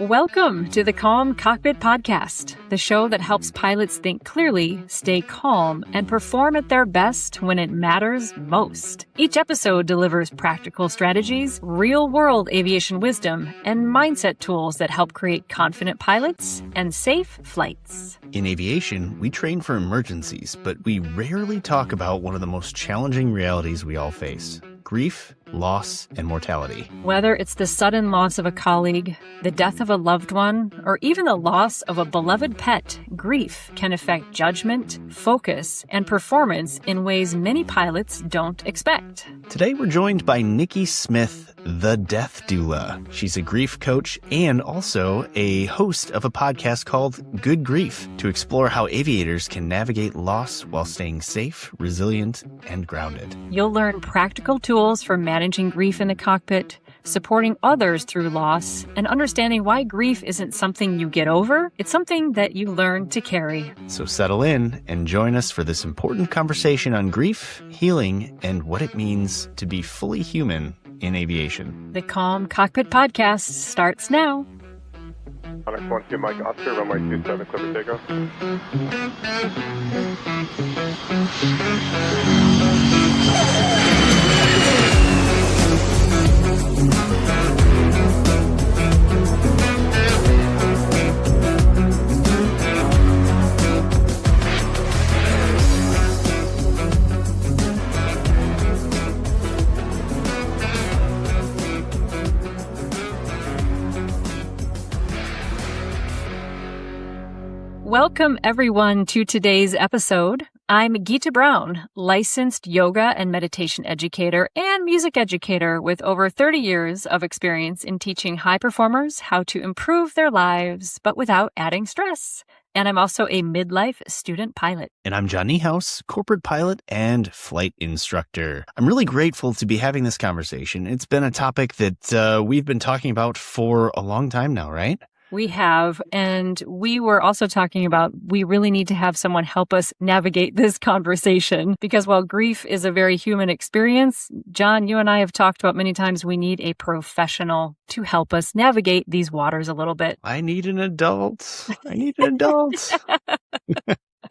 Welcome to the Calm Cockpit Podcast, the show that helps pilots think clearly, stay calm, and perform at their best when it matters most. Each episode delivers practical strategies, real-world aviation wisdom, and mindset tools that help create confident pilots and safe flights. In aviation, we train for emergencies, but we rarely talk about one of the most challenging realities we all face: grief, loss, and mortality. Whether it's the sudden loss of a colleague, the death of a loved one, or even the loss of a beloved pet, grief can affect judgment, focus, and performance in ways many pilots don't expect. Today, we're joined by Nikki Smith, the death doula. She's a grief coach and also a host of a podcast called Good Grief to explore how aviators can navigate loss while staying safe, resilient, and grounded. You'll learn practical tools for managing grief in the cockpit, supporting others through loss, and understanding why grief isn't something you get over, it's something that you learn to carry. So settle in and join us for this important conversation on grief, healing, and what it means to be fully human in aviation. The Calm Cockpit Podcast starts now. Onyx 12 Mike Oscar, runway 27, clear for takeoff. Welcome, everyone, to today's episode. I'm Geeta Brown, licensed yoga and meditation educator and music educator with over 30 years of experience in teaching high performers how to improve their lives, but without adding stress. And I'm also a midlife student pilot. And I'm John Niehaus, corporate pilot and flight instructor. I'm really grateful to be having this conversation. It's been a topic that we've been talking about for a long time now, right? We have, and we were also talking about we really need to have someone help us navigate this conversation because while grief is a very human experience, John, you and I have talked about many times we need a professional to help us navigate these waters a little bit. I need an adult.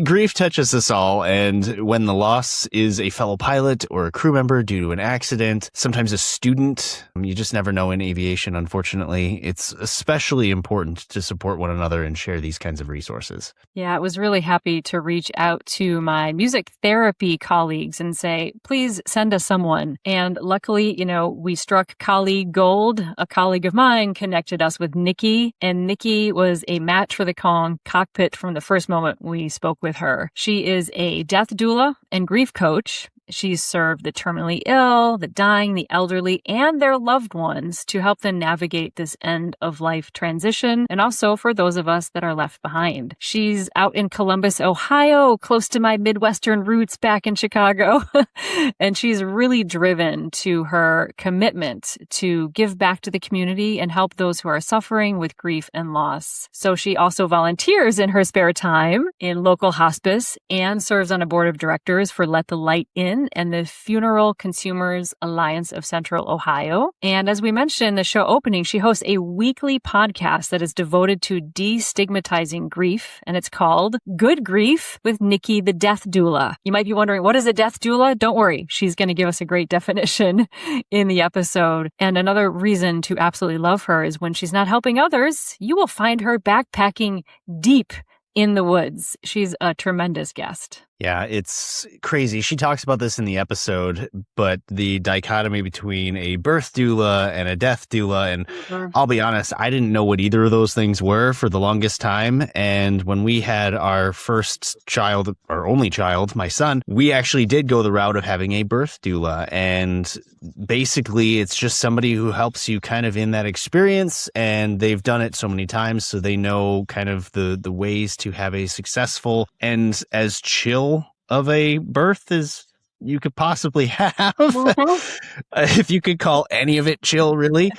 Grief touches us all, and when the loss is a fellow pilot or a crew member due to an accident, sometimes a student, you just never know in aviation, unfortunately. It's especially important to support one another and share these kinds of resources. Yeah, I was really happy to reach out to my music therapy colleagues and say, please send us someone. And luckily, we struck colleague gold. A colleague of mine connected us with Nikki, and Nikki was a match for the Calm Cockpit from the first moment we spoke with her. She is a death doula and grief coach. She's served the terminally ill, the dying, the elderly, and their loved ones to help them navigate this end-of-life transition, and also for those of us that are left behind. She's out in Columbus, Ohio, close to my Midwestern roots back in Chicago, and she's really driven to her commitment to give back to the community and help those who are suffering with grief and loss. So she also volunteers in her spare time in local hospice and serves on a board of directors for Let the Light In and the Funeral Consumers Alliance of Central Ohio. And as we mentioned in the show opening, she hosts a weekly podcast that is devoted to destigmatizing grief, and it's called Good Grief with Nikki, the death doula. You might be wondering, what is a death doula? Don't worry, she's going to give us a great definition in the episode. And another reason to absolutely love her is when she's not helping others, you will find her backpacking deep in the woods. She's a tremendous guest. Yeah, it's crazy. She talks about this in the episode, but the dichotomy between a birth doula and a death doula, and I'll be honest, I didn't know what either of those things were for the longest time. And when we had our first child, our only child, my son, we actually did go the route of having a birth doula. And basically, it's just somebody who helps you kind of in that experience, and they've done it so many times, so they know kind of the ways to have a successful and as chill of a birth as you could possibly have, Mhm. if you could call any of it chill, really.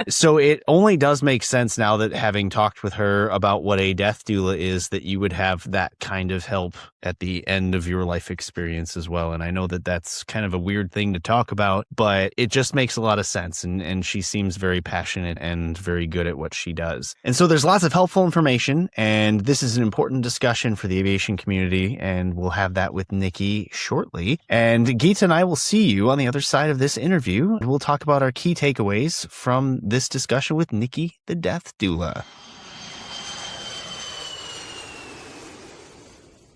So it only does make sense now that having talked with her about what a death doula is, that you would have that kind of help at the end of your life experience as well. And I know that that's kind of a weird thing to talk about, but it just makes a lot of sense. And she seems very passionate and very good at what she does. And so there's lots of helpful information, and this is an important discussion for the aviation community, and we'll have that with Nikki shortly. And Geeta and I will see you on the other side of this interview. We'll talk about our key takeaways from this discussion with Nikki, the death doula.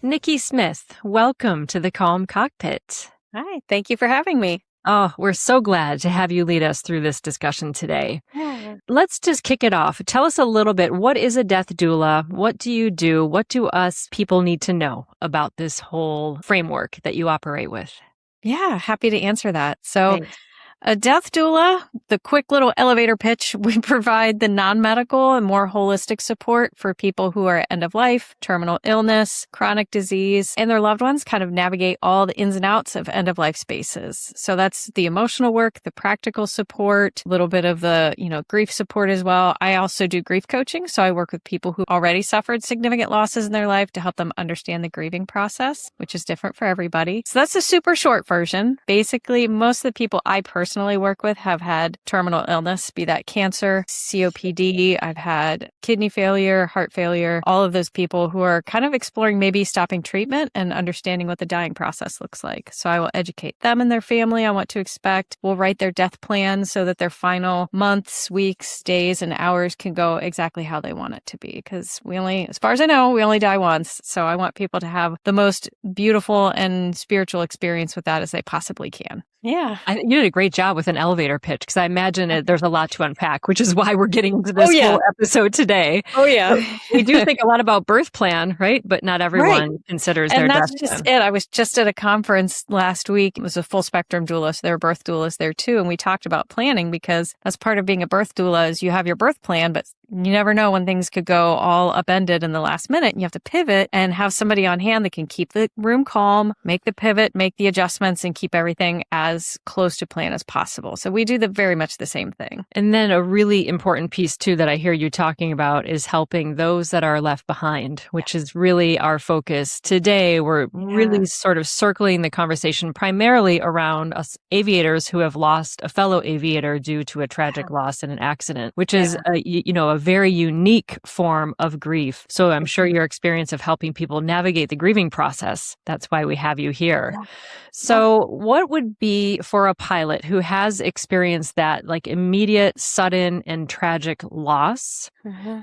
Nikki Smith, welcome to the Calm Cockpit. Hi, thank you for having me. Oh, we're so glad to have you lead us through this discussion today. Yeah. Let's just kick it off. Tell us a little bit. What is a death doula? What do you do? What do us people need to know about this whole framework that you operate with? Yeah, happy to answer that. So Thanks. a death doula, the quick little elevator pitch, we provide the non-medical and more holistic support for people who are at end of life, terminal illness, chronic disease, and their loved ones kind of navigate all the ins and outs of end of life spaces. So that's the emotional work, the practical support, a little bit of the, grief support as well. I also do grief coaching. So I work with people who already suffered significant losses in their life to help them understand the grieving process, which is different for everybody. So that's a super short version. Basically, most of the people I personally work with have had terminal illness, be that cancer, COPD. I've had kidney failure, heart failure, all of those people who are kind of exploring maybe stopping treatment and understanding what the dying process looks like. So I will educate them and their family on what to expect. We'll write their death plan so that their final months, weeks, days, and hours can go exactly how they want it to be. Because as far as I know, we only die once. So I want people to have the most beautiful and spiritual experience with that as they possibly can. Yeah. You did a great job with an elevator pitch, because I imagine there's a lot to unpack, which is why we're getting into this whole episode today. Oh, yeah. We do think a lot about birth plan, right? But not everyone considers their death plan. And that's just it. I was just at a conference last week. It was a full spectrum doula. So there were birth doulas there too. And we talked about planning, because as part of being a birth doula is you have your birth plan, but you never know when things could go all upended in the last minute. And you have to pivot and have somebody on hand that can keep the room calm, make the pivot, make the adjustments, and keep everything as close to plan as possible. So we do very much the same thing. And then a really important piece too that I hear you talking about is helping those that are left behind, which is really our focus today. We're really sort of circling the conversation primarily around us aviators who have lost a fellow aviator due to a tragic loss in an accident, which is a very unique form of grief. So I'm sure your experience of helping people navigate the grieving process, that's why we have you here. Yeah. So what would be for a pilot who has experienced that like immediate, sudden, and tragic loss?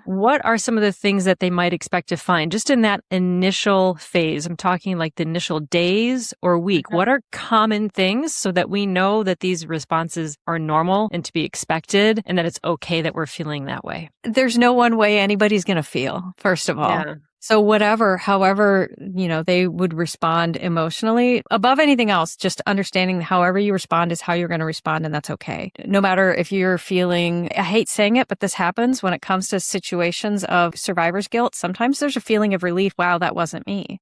What are some of the things that they might expect to find just in that initial phase? I'm talking like the initial days or week. What are common things so that we know that these responses are normal and to be expected, and that it's okay that we're feeling that way? There's no one way anybody's going to feel, first of all. Yeah. So however, they would respond emotionally, above anything else, just understanding however you respond is how you're going to respond, and that's okay. No matter if you're feeling, I hate saying it, but this happens when it comes to situations of survivor's guilt. Sometimes there's a feeling of relief. Wow, that wasn't me.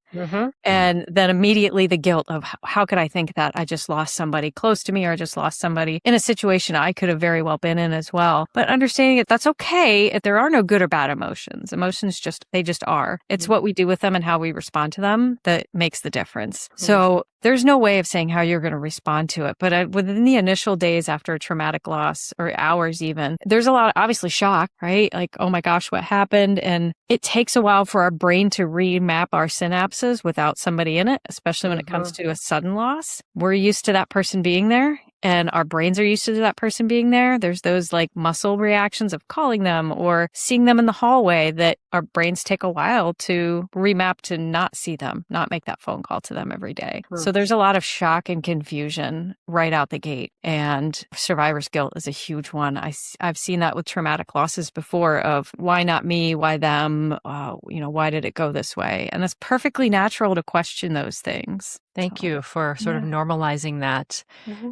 And then immediately the guilt of how could I think that I just lost somebody close to me, or I just lost somebody in a situation I could have very well been in as well. But understanding that that's okay if there are no good or bad emotions. Emotions they just are. It's what we do with them and how we respond to them that makes the difference. So there's no way of saying how you're going to respond to it. But within the initial days after a traumatic loss, or hours even, there's a lot of obviously shock, right? Like, oh my gosh, what happened? And it takes a while for our brain to remap our synapses without somebody in it, especially when it comes to a sudden loss. We're used to that person being there, and our brains are used to that person being there. There's those like muscle reactions of calling them or seeing them in the hallway that our brains take a while to remap to not see them, not make that phone call to them every day. So there's a lot of shock and confusion right out the gate. And survivor's guilt is a huge one. I've seen that with traumatic losses before of why not me? Why them? Why did it go this way? And it's perfectly natural to question those things. Thank you for sort of normalizing that.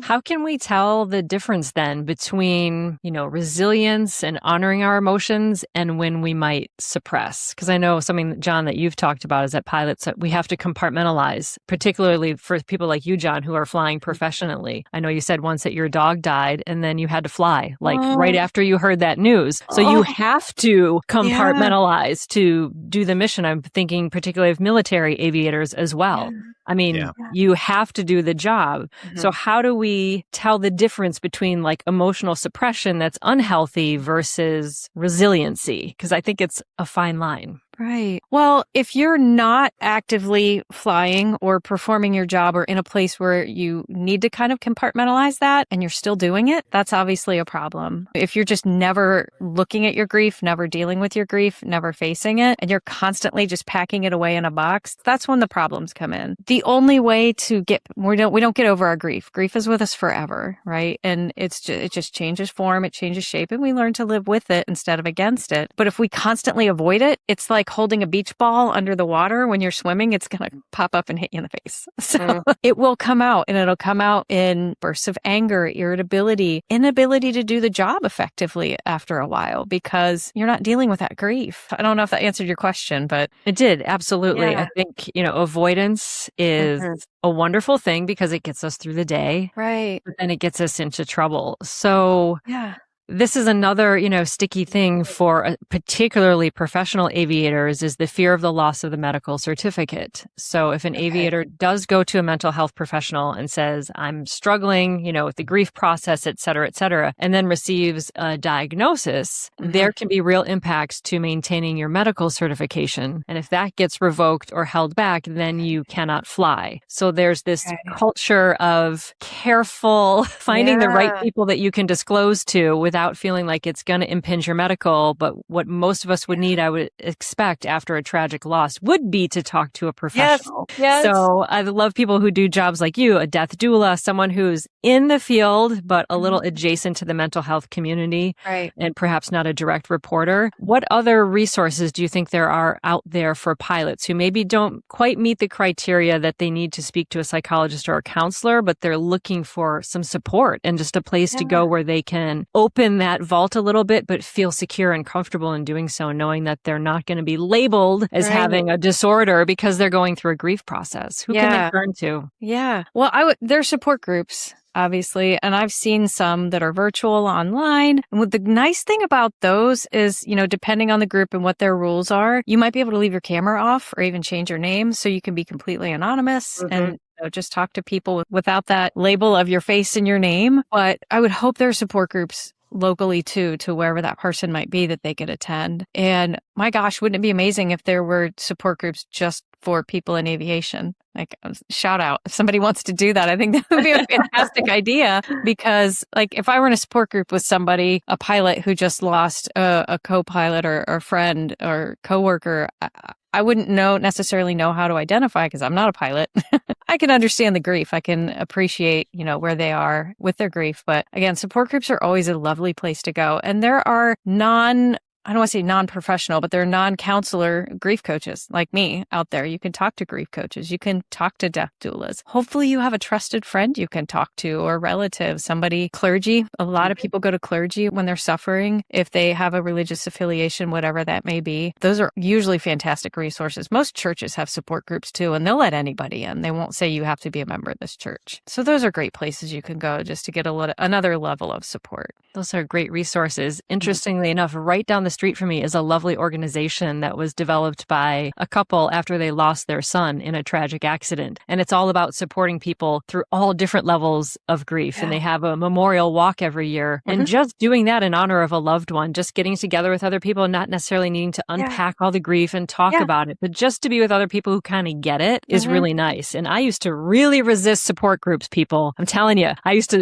How can we tell the difference then between, resilience and honoring our emotions and when we might suppress? Because I know something, John, that you've talked about is that pilots, we have to compartmentalize, particularly for people like you, John, who are flying professionally. I know you said once that your dog died and then you had to fly right after you heard that news. So you have to compartmentalize to do the mission. I'm thinking particularly of military aviators as well. I mean, you have to do the job. So how do we tell the difference between like emotional suppression that's unhealthy versus resiliency? Because I think it's a fine line. Right. Well, if you're not actively flying or performing your job or in a place where you need to kind of compartmentalize that and you're still doing it, that's obviously a problem. If you're just never looking at your grief, never dealing with your grief, never facing it, and you're constantly just packing it away in a box, that's when the problems come in. The only way to we don't get over our grief. Grief is with us forever, right? And it just changes form, it changes shape, and we learn to live with it instead of against it. But if we constantly avoid it, it's like holding a beach ball under the water. When you're swimming, it's going to pop up and hit you in the face. So it will come out, and it'll come out in bursts of anger, irritability, inability to do the job effectively after a while because you're not dealing with that grief. I don't know if that answered your question, but it did. Absolutely. Yeah. I think, avoidance is a wonderful thing because it gets us through the day. Right. But then it gets us into trouble. So this is another, sticky thing for particularly professional aviators is the fear of the loss of the medical certificate. So if an aviator does go to a mental health professional and says, I'm struggling, with the grief process, et cetera, and then receives a diagnosis, there can be real impacts to maintaining your medical certification. And if that gets revoked or held back, then you cannot fly. So there's this culture of careful finding the right people that you can disclose to without feeling like it's going to impinge your medical. But what most of us would need, I would expect after a tragic loss, would be to talk to a professional. Yes. So I love people who do jobs like you, a death doula, someone who's in the field, but a little adjacent to the mental health community and perhaps not a direct reporter. What other resources do you think there are out there for pilots who maybe don't quite meet the criteria that they need to speak to a psychologist or a counselor, but they're looking for some support and just a place to go where they can open that vault a little bit, but feel secure and comfortable in doing so, knowing that they're not going to be labeled as having a disorder because they're going through a grief process? Who can they turn to? Yeah. Well, there's support groups, obviously, and I've seen some that are virtual online. And what the nice thing about those is, depending on the group and what their rules are, you might be able to leave your camera off or even change your name so you can be completely anonymous and just talk to people without that label of your face and your name. But I would hope there are support groups locally too, to wherever that person might be that they could attend. And my gosh, wouldn't it be amazing if there were support groups just for people in aviation? Like, shout out. If somebody wants to do that, I think that would be a fantastic idea, because if I were in a support group with somebody, a pilot who just lost a co-pilot or a friend or coworker, I wouldn't necessarily know how to identify because I'm not a pilot. I can understand the grief. I can appreciate, where they are with their grief. But again, support groups are always a lovely place to go. And there are I don't want to say non-professional, but they're non-counselor grief coaches like me out there. You can talk to grief coaches. You can talk to death doulas. Hopefully you have a trusted friend you can talk to or relative, clergy. A lot of people go to clergy when they're suffering, if they have a religious affiliation, whatever that may be. Those are usually fantastic resources. Most churches have support groups too, and they'll let anybody in. They won't say you have to be a member of this church. So those are great places you can go just to get another level of support. Those are great resources. Interestingly enough, right down the street from me is a lovely organization that was developed by a couple after they lost their son in a tragic accident. And it's all about supporting people through all different levels of grief. And they have a memorial walk every year. And just doing that in honor of a loved one, just getting together with other people, not necessarily needing to unpack all the grief and talk about it, but just to be with other people who kind of get it is really nice. And I used to really resist support groups, people. I'm telling you,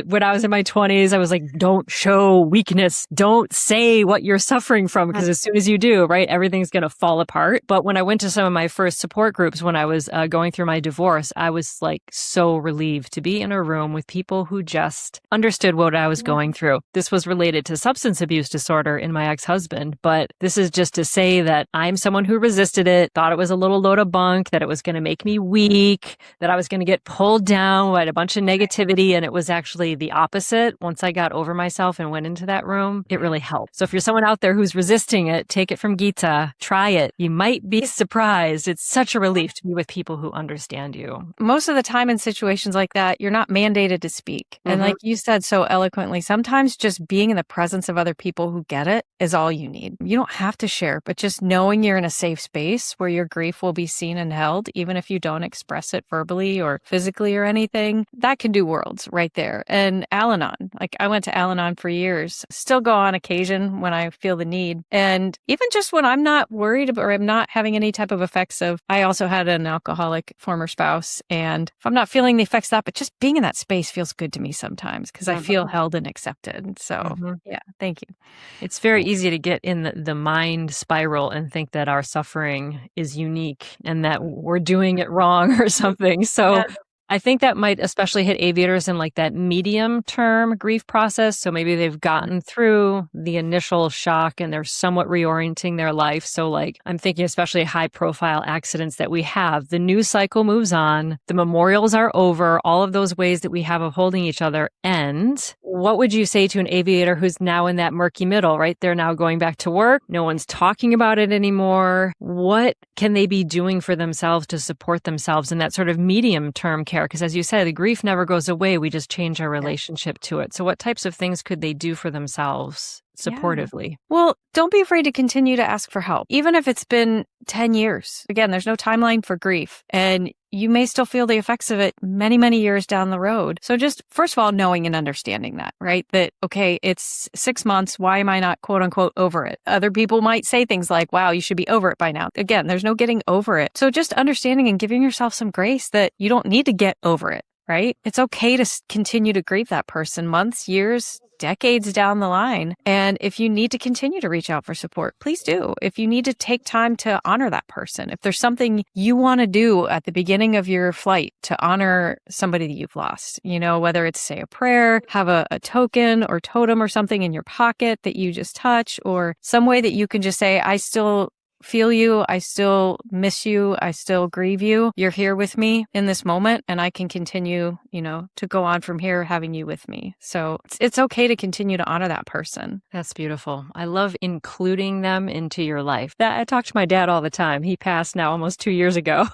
when I was in my 20s, I was like, don't show weakness. Don't say what you're suffering from. from, because as soon as you do, right, everything's going to fall apart. But when I went to some of my first support groups when I was going through my divorce, I was like so relieved to be in a room with people who just understood what I was going through. This was related to substance abuse disorder in my ex-husband, but this is just to say that I'm someone who resisted it, thought it was a little load of bunk, that it was going to make me weak, that I was going to get pulled down by a bunch of negativity. And it was actually the opposite. Once I got over myself and went into that room, it really helped. So if you're someone out there who's resisting it, take it from Geeta, try it. You might be surprised. It's such a relief to be with people who understand you. Most of the time in situations like that, you're not mandated to speak. And like you said so eloquently, sometimes just being in the presence of other people who get it is all you need. You don't have to share, but just knowing you're in a safe space where your grief will be seen and held, even if you don't express it verbally or physically or anything, that can do worlds right there. And Al-Anon, like I went to Al-Anon for years, still go on occasion when I feel the need. And even just when I'm not worried about, or I'm not having any type of effects of, I also had an alcoholic former spouse. And if I'm not feeling the effects of that, but just being in that space feels good to me sometimes because I feel held and accepted. So yeah, thank you. It's very easy to get in the mind spiral and think that our suffering is unique and that we're doing it wrong or something. So I think that might especially hit aviators in like that medium term grief process. So maybe they've gotten through the initial shock and they're somewhat reorienting their life. So like I'm thinking especially high profile accidents that we have. The news cycle moves on. The memorials are over. All of those ways that we have of holding each other end. What would you say to an aviator who's now in that murky middle, right? They're now going back to work. No one's talking about it anymore. What can they be doing for themselves to support themselves in that sort of medium term care? Because as you said, the grief never goes away. We just change our relationship to it. So what types of things could they do for themselves supportively? Well, don't be afraid to continue to ask for help, even if it's been 10 years. Again, there's no timeline for grief, and you may still feel the effects of it many, many years down the road. So just first of all, knowing and understanding that, right? That, okay, it's 6 months. Why am I not quote unquote over it? Other people might say things like, wow, you should be over it by now. Again, there's no getting over it. So just understanding and giving yourself some grace that you don't need to get over it, right? It's okay to continue to grieve that person months, years, decades down the line. And if you need to continue to reach out for support, please do. If you need to take time to honor that person, if there's something you want to do at the beginning of your flight to honor somebody that you've lost, you know, whether it's say a prayer, have a token or totem or something in your pocket that you just touch, or some way that you can just say, I still feel you. I still miss you. I still grieve you. You're here with me in this moment, and I can continue, you know, to go on from here having you with me. So it's okay to continue to honor that person. That's beautiful. I love including them into your life. That I talk to my dad all the time. He passed now almost 2 years ago.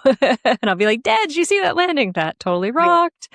And I'll be like, Dad, did you see that landing? That totally rocked.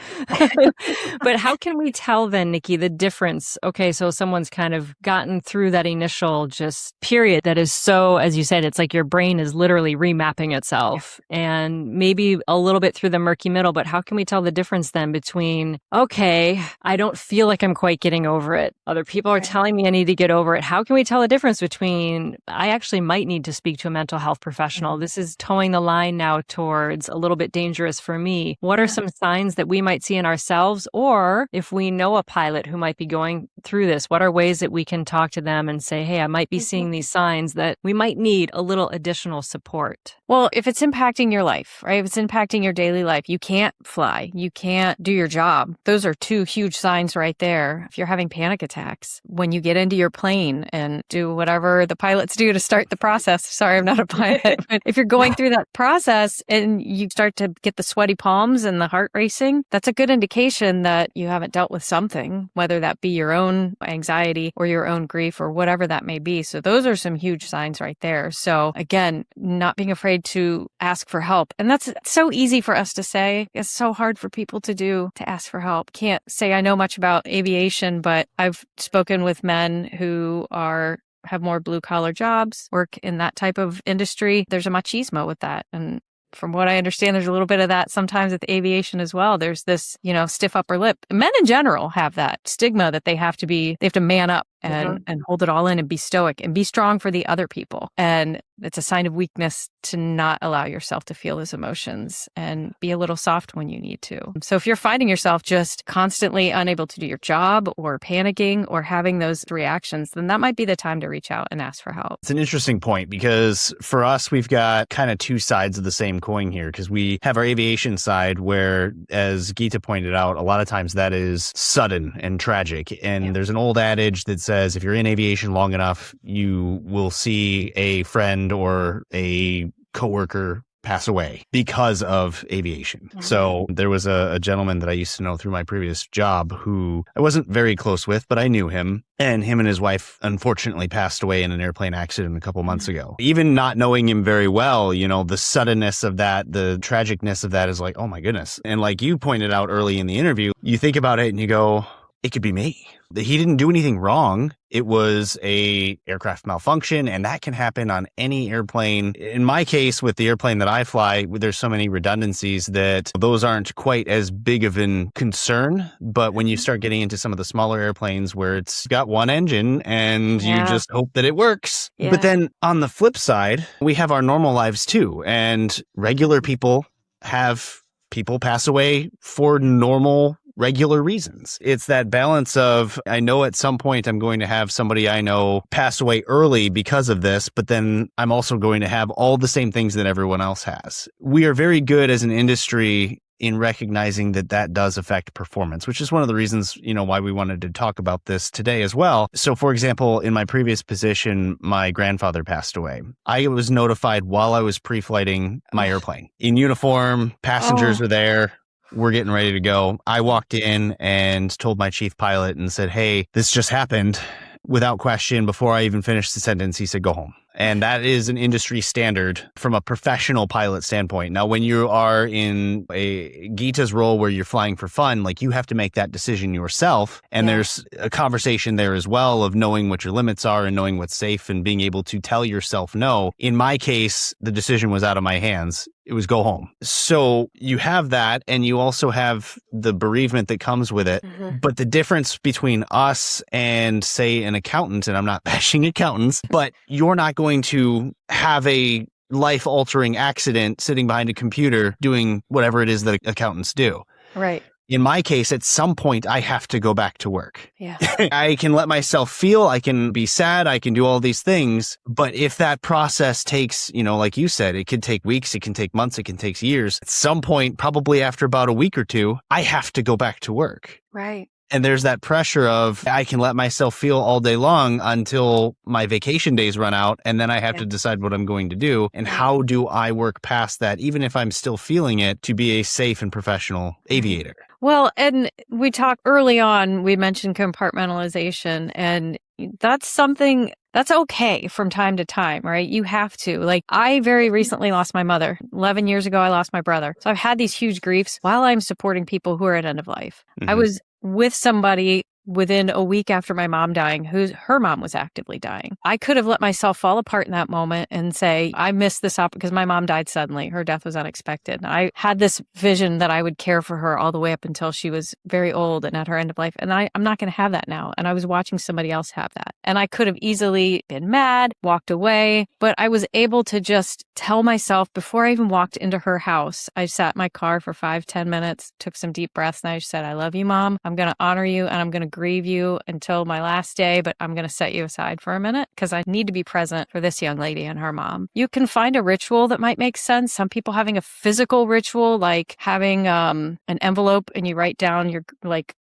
But how can we tell then, Nikki, the difference? Okay, so someone's kind of gotten through that initial just period that is so, as you said, it's like your brain is literally remapping itself and maybe a little bit through the murky middle, but how can we tell the difference then between, okay, I don't feel like I'm quite getting over it. Other people are telling me I need to get over it. How can we tell the difference between, I actually might need to speak to a mental health professional. This is towing the line now towards a little bit dangerous for me. What are some signs that we might see in ourselves? Or if we know a pilot who might be going through this, what are ways that we can talk to them and say, hey, I might be seeing these signs that we might need a little additional support? Well, if it's impacting your life, right? If it's impacting your daily life, you can't fly, you can't do your job. Those are two huge signs right there. If you're having panic attacks, when you get into your plane and do whatever the pilots do to start the process. Sorry, I'm not a pilot. But if you're going through that process and you start to get the sweaty palms and the heart racing, that's a good indication that you haven't dealt with something, whether that be your own anxiety or your own grief or whatever that may be. So those are some huge signs right there. So again, not being afraid to ask for help. And that's so easy for us to say. It's so hard for people to do, to ask for help. Can't say I know much about aviation, but I've spoken with men who have more blue collar jobs, work in that type of industry. There's a machismo with that. And from what I understand, there's a little bit of that sometimes with aviation as well. There's this, stiff upper lip. Men in general have that stigma that they have to man up and hold it all in and be stoic and be strong for the other people. And it's a sign of weakness to not allow yourself to feel those emotions and be a little soft when you need to. So if you're finding yourself just constantly unable to do your job or panicking or having those reactions, then that might be the time to reach out and ask for help. It's an interesting point because for us, we've got kind of two sides of the same coin here, because we have our aviation side where, as Geeta pointed out, a lot of times that is sudden and tragic. And there's an old adage that says if you're in aviation long enough, you will see a friend or a coworker pass away because of aviation. So there was a gentleman that I used to know through my previous job who I wasn't very close with, but I knew him. And him and his wife unfortunately passed away in an airplane accident a couple months ago. Even not knowing him very well, you know, the suddenness of that, the tragicness of that is like, oh my goodness. And like you pointed out early in the interview, you think about it and you go, it could be me. He didn't do anything wrong. It was a aircraft malfunction, and that can happen on any airplane. In my case, with the airplane that I fly, there's so many redundancies that those aren't quite as big of a concern. But when you start getting into some of the smaller airplanes where it's got one engine and you just hope that it works. Yeah. But then on the flip side, we have our normal lives too. And regular people have people pass away for normal regular reasons. It's that balance of, I know at some point I'm going to have somebody I know pass away early because of this, but then I'm also going to have all the same things that everyone else has. We are very good as an industry in recognizing that that does affect performance, which is one of the reasons, you know, why we wanted to talk about this today as well. So for example, in my previous position, my grandfather passed away. I was notified while I was pre-flighting my airplane. In uniform, passengers were there. We're getting ready to go. I walked in and told my chief pilot and said, hey, this just happened. Without question, before I even finished the sentence, he said, go home. And that is an industry standard from a professional pilot standpoint. Now, when you are in a Geeta's role where you're flying for fun, like you have to make that decision yourself. And there's a conversation there as well of knowing what your limits are and knowing what's safe and being able to tell yourself no. In my case, the decision was out of my hands. It was go home. So you have that, and you also have the bereavement that comes with it. But the difference between us and, say, an accountant, and I'm not bashing accountants, but you're not going to have a life-altering accident sitting behind a computer doing whatever it is that accountants do. Right. In my case, at some point, I have to go back to work. Yeah. I can let myself feel, I can be sad, I can do all these things. But if that process takes, you know, like you said, it could take weeks, it can take months, it can take years. At some point, probably after about a week or two, I have to go back to work. Right. And there's that pressure of I can let myself feel all day long until my vacation days run out. And then I have to decide what I'm going to do. And how do I work past that, even if I'm still feeling it, to be a safe and professional aviator? Well, and we talked early on, we mentioned compartmentalization, and that's something that's okay from time to time, right? You have to. Like, I very recently lost my mother. 11 years ago, I lost my brother. So I've had these huge griefs while I'm supporting people who are at end of life. I was with somebody within a week after my mom dying, her mom was actively dying. I could have let myself fall apart in that moment and say, I missed this up because my mom died suddenly. Her death was unexpected. I had this vision that I would care for her all the way up until she was very old and at her end of life. And I'm not going to have that now. And I was watching somebody else have that. And I could have easily been mad, walked away, but I was able to just tell myself before I even walked into her house, I sat in my car for 5-10 minutes, took some deep breaths, and I just said, I love you, Mom. I'm going to honor you and I'm going to grieve you until my last day, but I'm going to set you aside for a minute because I need to be present for this young lady and her mom. You can find a ritual that might make sense. Some people having a physical ritual, like having an envelope and you write down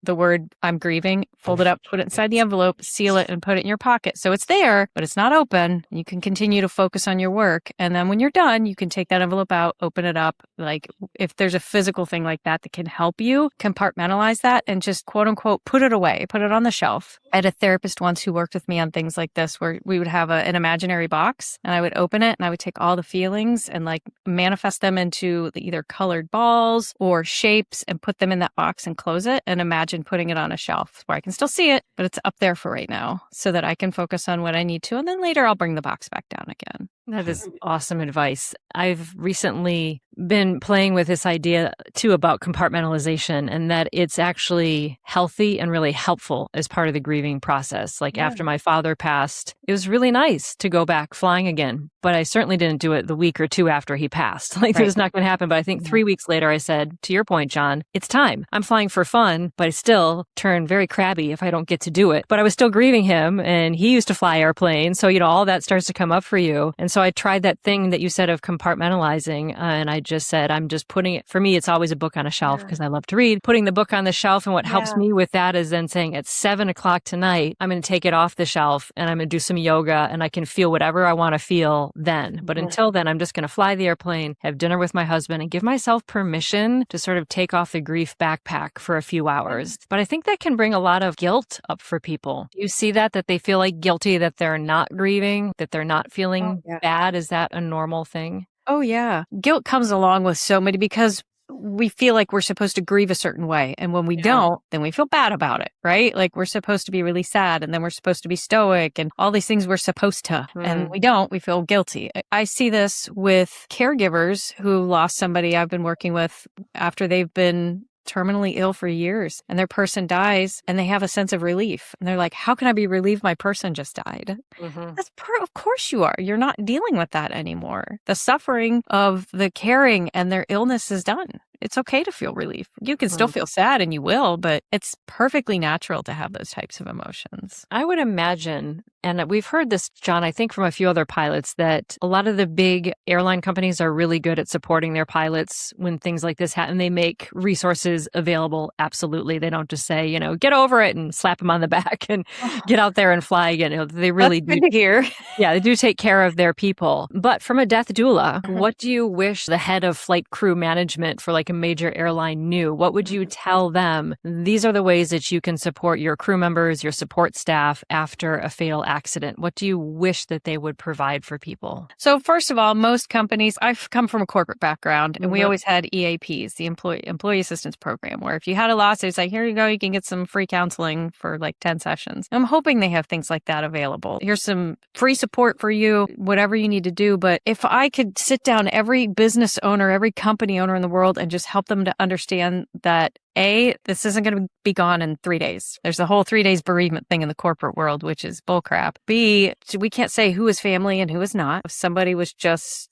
the word I'm grieving, fold it up, put it inside the envelope, seal it, and put it in your pocket. So it's there, but it's not open. You can continue to focus on your work. And then when you're done, you can take that envelope out, open it up. Like if there's a physical thing like that can help you compartmentalize that and just quote unquote, put it away, put it on the shelf. I had a therapist once who worked with me on things like this where we would have an imaginary box and I would open it and I would take all the feelings and like manifest them into either colored balls or shapes and put them in that box and close it and imagine putting it on a shelf where I can still see it, but it's up there for right now so that I can focus on what I need to. And then later I'll bring the box back down again. That is awesome advice. I've recently been playing with this idea too about compartmentalization, and that it's actually healthy and really helpful as part of the grieving process. Like after my father passed, it was really nice to go back flying again, but I certainly didn't do it the week or two after he passed. Like that was not going to happen. But I think 3 weeks later, I said, to your point, John, it's time. I'm flying for fun, but I still turn very crabby if I don't get to do it. But I was still grieving him, and he used to fly airplanes. So, all that starts to come up for you. And so I tried that thing that you said of compartmentalizing, and I just said, I'm just putting it, for me, it's always a book on a shelf because I love to read, putting the book on the shelf. And what helps me with that is then saying at 7:00 tonight, I'm going to take it off the shelf and I'm going to do some yoga, and I can feel whatever I want to feel then. But until then, I'm just going to fly the airplane, have dinner with my husband, and give myself permission to sort of take off the grief backpack for a few hours. But I think that can bring a lot of guilt up for people. Do you see that they feel like guilty that they're not grieving, that they're not feeling bad? Is that a normal thing? Oh, yeah. Guilt comes along with so many because we feel like we're supposed to grieve a certain way. And when we don't, then we feel bad about it, right? Like we're supposed to be really sad, and then we're supposed to be stoic and all these things we're supposed to. And we don't, we feel guilty. I see this with caregivers who lost somebody I've been working with after they've been terminally ill for years, and their person dies, and they have a sense of relief. And they're like, how can I be relieved my person just died? Of course you are. You're not dealing with that anymore. The suffering of the caring and their illness is done. It's okay to feel relief. You can still feel sad, and you will, but it's perfectly natural to have those types of emotions. I would imagine, and we've heard this, John, I think from a few other pilots, that a lot of the big airline companies are really good at supporting their pilots when things like this happen. They make resources available. Absolutely. They don't just say, get over it and slap them on the back and get out there and fly again. They really do. Good to hear. Yeah, they do take care of their people. But from a death doula, what do you wish the head of flight crew management for like a major airline knew? What would you tell them? These are the ways that you can support your crew members, your support staff after a fatal accident. What do you wish that they would provide for people? So first of all, most companies, I've come from a corporate background, and we always had EAPs, the Employee Assistance Program, where if you had a loss, it's like, here you go, you can get some free counseling for like 10 sessions. I'm hoping they have things like that available. Here's some free support for you, whatever you need to do. But if I could sit down every business owner, every company owner in the world and just help them to understand that A, this isn't going to be gone in 3 days. There's a whole 3 days bereavement thing in the corporate world, which is bullcrap. B, we can't say who is family and who is not. If somebody was just,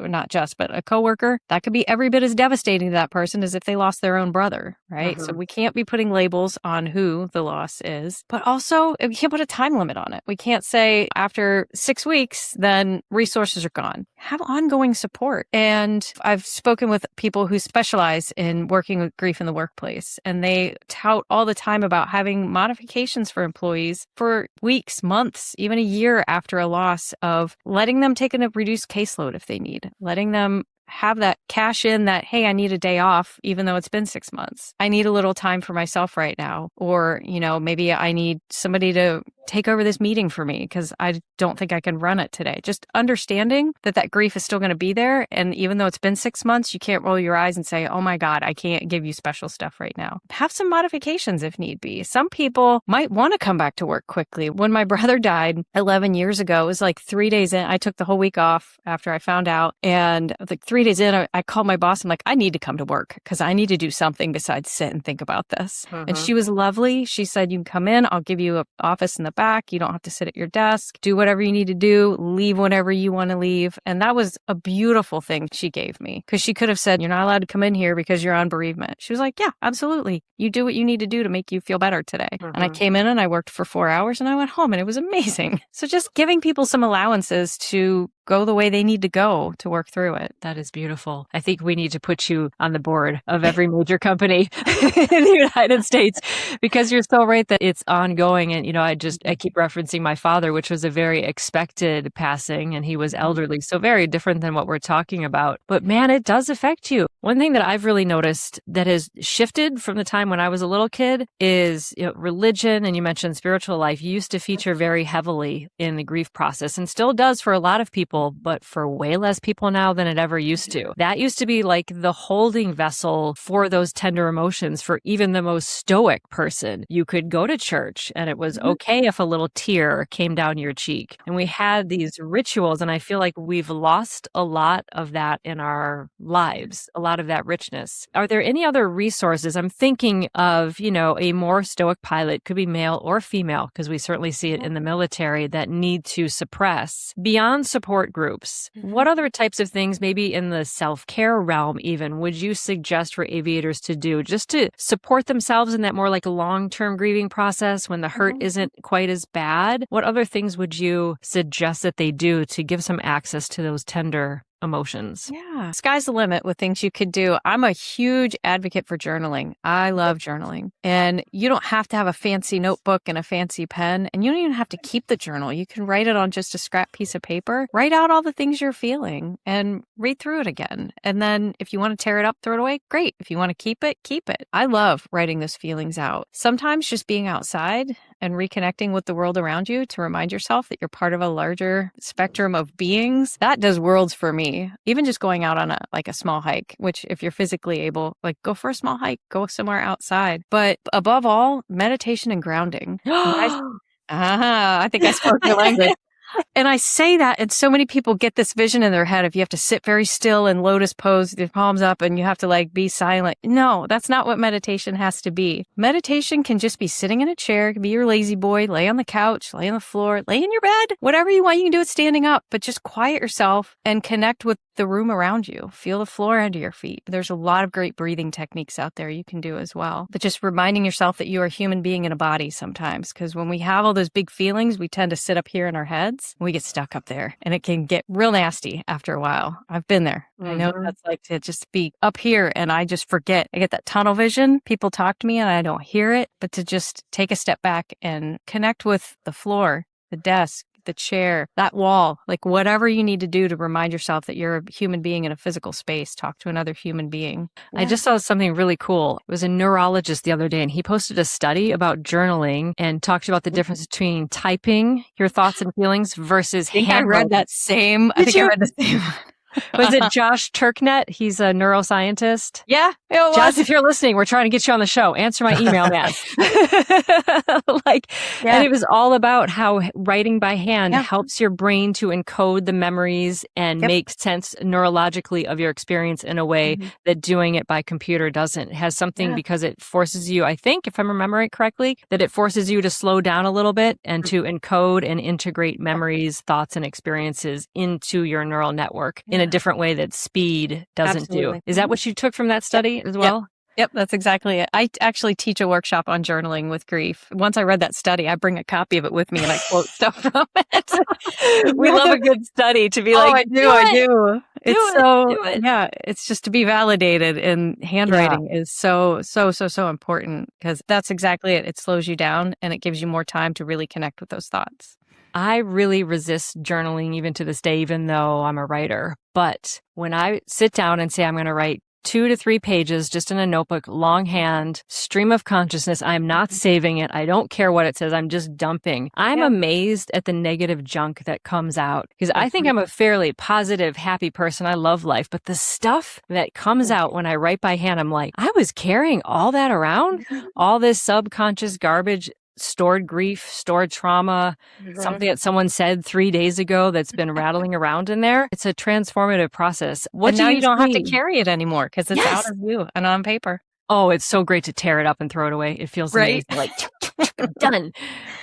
not just, but a coworker, that could be every bit as devastating to that person as if they lost their own brother, right? So we can't be putting labels on who the loss is, but also we can't put a time limit on it. We can't say after 6 weeks, then resources are gone. Have ongoing support. And I've spoken with people who specialize in working with grief in the workplace, and they tout all the time about having modifications for employees for weeks, months, even a year after a loss, of letting them take a reduced caseload if they need, letting them have that cash in that, hey, I need a day off, even though it's been 6 months. I need a little time for myself right now. Or, maybe I need somebody to take over this meeting for me because I don't think I can run it today. Just understanding that grief is still going to be there. And even though it's been 6 months, you can't roll your eyes and say, oh my God, I can't give you special stuff right now. Have some modifications if need be. Some people might want to come back to work quickly. When my brother died 11 years ago, it was like 3 days in. I took the whole week off after I found out. And like 3 days in, I called my boss. I'm like, I need to come to work because I need to do something besides sit and think about this. And she was lovely. She said, you can come in. I'll give you an office in the back. You don't have to sit at your desk. Do whatever you need to do. Leave whenever you want to leave. And that was a beautiful thing she gave me, because she could have said, you're not allowed to come in here because you're on bereavement. She was like, yeah, absolutely. You do what you need to do to make you feel better today. And I came in and I worked for 4 hours and I went home, and it was amazing. So just giving people some allowances to go the way they need to go to work through it. That is beautiful. I think we need to put you on the board of every major company in the United States, because you're so right that it's ongoing. And, I keep referencing my father, which was a very expected passing, and he was elderly. So very different than what we're talking about. But man, it does affect you. One thing that I've really noticed that has shifted from the time when I was a little kid is religion, and you mentioned spiritual life used to feature very heavily in the grief process and still does for a lot of people, but for way less people now than it ever used to. That used to be like the holding vessel for those tender emotions for even the most stoic person. You could go to church and it was okay if a little tear came down your cheek. And we had these rituals, and I feel like we've lost a lot of that in our lives, a lot of that richness. Are there any other resources? I'm thinking of, a more stoic pilot, could be male or female, because we certainly see it in the military, that need to suppress beyond support groups. What other types of things, maybe in the self-care realm even, would you suggest for aviators to do just to support themselves in that more like long-term grieving process when the hurt isn't quite as bad? What other things would you suggest that they do to give some access to those tender emotions? Yeah. Sky's the limit with things you could do. I'm a huge advocate for journaling. I love journaling. And you don't have to have a fancy notebook and a fancy pen. And you don't even have to keep the journal. You can write it on just a scrap piece of paper. Write out all the things you're feeling and read through it again. And then if you want to tear it up, throw it away. Great. If you want to keep it, keep it. I love writing those feelings out. Sometimes just being outside and reconnecting with the world around you to remind yourself that you're part of a larger spectrum of beings, that does worlds for me. Even just going out on a small hike, which if you're physically able, go for a small hike, go somewhere outside. But above all, meditation and grounding. I think I spoke your language. And I say that, and so many people get this vision in their head of you have to sit very still in lotus pose, with your palms up, and you have to be silent. No, that's not what meditation has to be. Meditation can just be sitting in a chair, it can be your lazy boy, lay on the couch, lay on the floor, lay in your bed, whatever you want, you can do it standing up, but just quiet yourself and connect with the room around you. Feel the floor under your feet. There's a lot of great breathing techniques out there you can do as well. But just reminding yourself that you are a human being in a body sometimes, because when we have all those big feelings, we tend to sit up here in our heads. We get stuck up there, and it can get real nasty after a while. I've been there. I know what that's like to just be up here, and I just forget. I get that tunnel vision. People talk to me, and I don't hear it. But to just take a step back and connect with the floor, the desk, the chair, that wall, whatever you need to do to remind yourself that you're a human being in a physical space, talk to another human being. Yeah. I just saw something really cool. It was a neurologist the other day, and he posted a study about journaling and talked about the difference between typing your thoughts and feelings versus handwriting. I read that same. I think I read the same. Was it Josh Turknet? He's a neuroscientist. Yeah, it was. Josh, if you're listening, we're trying to get you on the show. Answer my email, man. And it was all about how writing by hand helps your brain to encode the memories and make sense neurologically of your experience in a way that doing it by computer doesn't. It has something because it forces you, I think, if I'm remembering correctly, that it forces you to slow down a little bit and to encode and integrate memories, thoughts, and experiences into your neural network in a different way that speed doesn't do. Is that what you took from that study as well? Yep, that's exactly it. I actually teach a workshop on journaling with grief. Once I read that study, I bring a copy of it with me and I quote stuff from it. We love a good study to be I do. It's just to be validated, and handwriting is so important, because that's exactly it. It slows you down and it gives you more time to really connect with those thoughts. I really resist journaling even to this day, even though I'm a writer. But when I sit down and say I'm going to write 2 to 3 pages just in a notebook, longhand, stream of consciousness, I'm not saving it. I don't care what it says. I'm just dumping. I'm amazed at the negative junk that comes out, because I think I'm a fairly positive, happy person. I love life. But the stuff that comes out when I write by hand, I'm like, I was carrying all that around, all this subconscious garbage, stored grief, stored trauma, something that someone said 3 days ago that's been rattling around in there. It's a transformative process. Now you don't have to carry it anymore, because it's out of you and on paper. Oh, it's so great to tear it up and throw it away. It feels amazing. Done.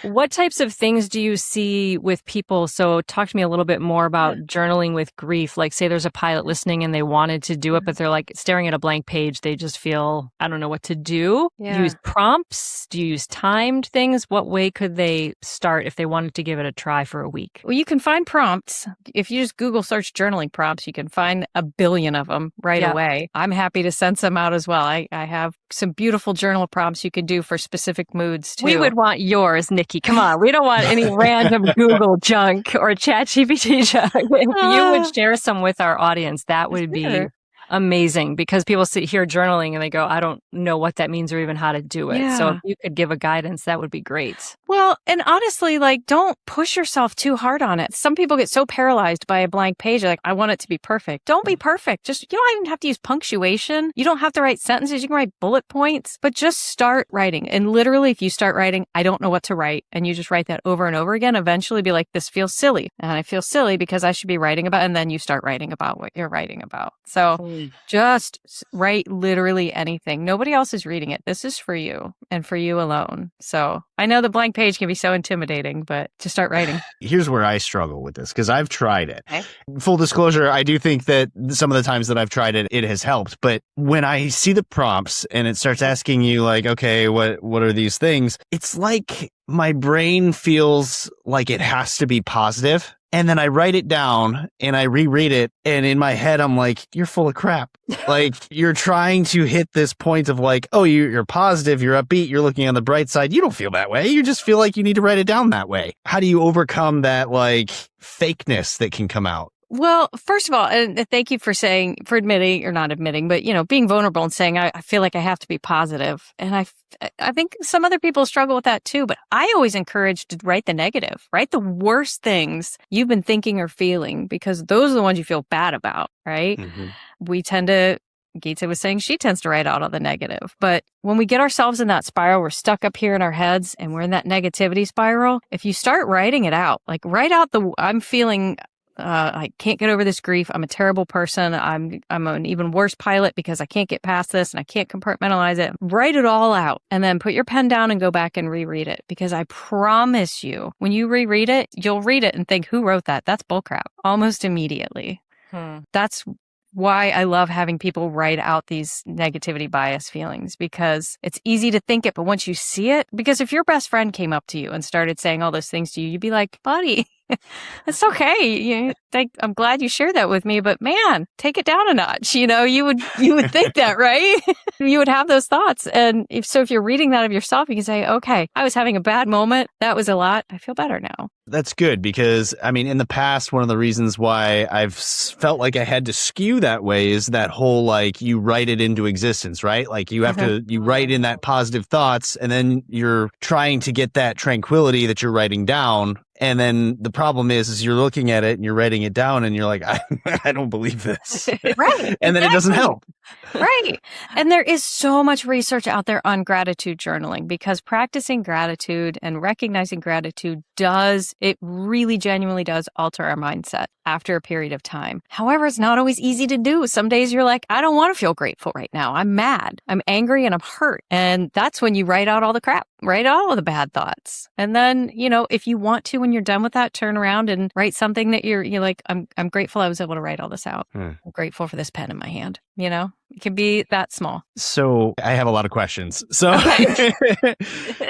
What types of things do you see with people? So talk to me a little bit more about journaling with grief. Say there's a pilot listening and they wanted to do it, but they're staring at a blank page. They just feel, I don't know what to do. Yeah. Do you use prompts? Do you use timed things? What way could they start if they wanted to give it a try for a week? Well, you can find prompts. If you just Google search journaling prompts, you can find a billion of them right away. I'm happy to send some out as well. I have some beautiful journal prompts you could do for specific moods too. We would want yours, Nikki. Come on. We don't want any random Google junk or ChatGPT junk. If you would share some with our audience, that would be amazing because people sit here journaling and they go, I don't know what that means or even how to do it. Yeah. So if you could give a guidance, that would be great. Well, and honestly, like, don't push yourself too hard on it. Some people get so paralyzed by a blank page. Like, I want it to be perfect. Don't be perfect. Just, you don't even have to use punctuation. You don't have to write sentences. You can write bullet points, but just start writing. And literally, if you start writing, I don't know what to write, and you just write that over and over again, eventually be like, this feels silly. And I feel silly because I should be writing about, and then you start writing about what you're writing about. So just write literally anything. Nobody else is reading it. This is for you and for you alone. So I know the blank page can be so intimidating, but just start writing. Here's where I struggle with this because I've tried it. Okay. Full disclosure, I do think that some of the times that I've tried it, it has helped. But when I see the prompts and it starts asking you like, okay, what are these things? It's like my brain feels like it has to be positive. And then I write it down and I reread it. And in my head, I'm like, you're full of crap. Like, you're trying to hit this point of like, oh, you're positive, you're upbeat, you're looking on the bright side. You don't feel that way. You just feel like you need to write it down that way. How do you overcome that like fakeness that can come out? Well, first of all, and thank you for admitting or not admitting, but, being vulnerable and saying, I feel like I have to be positive. And I think some other people struggle with that too, but I always encourage to write the negative, write the worst things you've been thinking or feeling, because those are the ones you feel bad about, right? Mm-hmm. Geeta was saying she tends to write out all the negative. But when we get ourselves in that spiral, we're stuck up here in our heads and we're in that negativity spiral. If you start writing it out, like write out I'm feeling I can't get over this grief. I'm a terrible person. I'm an even worse pilot because I can't get past this and I can't compartmentalize it. Write it all out and then put your pen down and go back and reread it, because I promise you, when you reread it, you'll read it and think, who wrote that? That's bullcrap almost immediately. That's why I love having people write out these negativity bias feelings, because it's easy to think it, but once you see it, because if your best friend came up to you and started saying all those things to you, you'd be like, buddy, it's okay. I'm glad you shared that with me, but man, take it down a notch. You would think that, right? You would have those thoughts. And if you're reading that of yourself, you can say, okay, I was having a bad moment. That was a lot. I feel better now. That's good, because I mean, in the past, one of the reasons why I've felt like I had to skew that way is that whole, like, you write it into existence, right? Like you have you write in that positive thoughts, and then you're trying to get that tranquility that you're writing down. And then the problem is you're looking at it and you're writing it down and you're like, I don't believe this. Right. And then it doesn't help. Right. And there is so much research out there on gratitude journaling, because practicing gratitude and recognizing gratitude it really genuinely does alter our mindset after a period of time. However, it's not always easy to do. Some days you're like, I don't want to feel grateful right now. I'm mad. I'm angry and I'm hurt. And that's when you write out all the crap, write out all the bad thoughts. And then, if you want to, when you're done with that, turn around and write something that you're like, I'm grateful I was able to write all this out. I'm grateful for this pen in my hand. It can be that small. So I have a lot of questions. So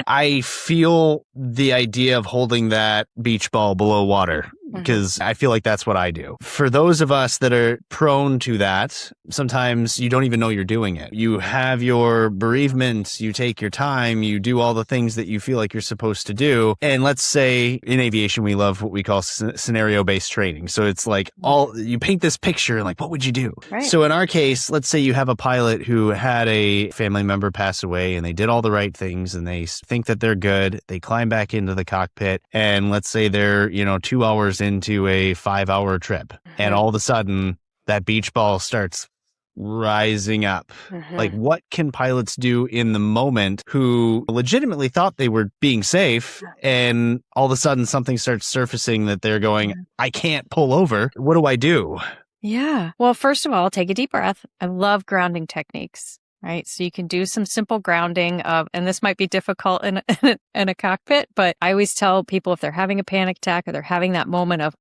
I feel the idea of holding that beach ball below water, because I feel like that's what I do. For those of us that are prone to that, sometimes you don't even know you're doing it. You have your bereavement, you take your time, you do all the things that you feel like you're supposed to do. And let's say in aviation, we love what we call scenario-based training. So it's like you paint this picture, like, what would you do? Right. So in our case, let's say you have a pilot who had a family member pass away and they did all the right things and they think that they're good. They climb back into the cockpit and let's say they're, 2 hours into a 5-hour trip. And all of a sudden that beach ball starts rising up. Like, what can pilots do in the moment who legitimately thought they were being safe, and all of a sudden something starts surfacing that they're going, I can't pull over. What do I do? Yeah. Well, first of all, take a deep breath. I love grounding techniques, right? So you can do some simple grounding and this might be difficult in a cockpit, but I always tell people if they're having a panic attack or they're having that moment of,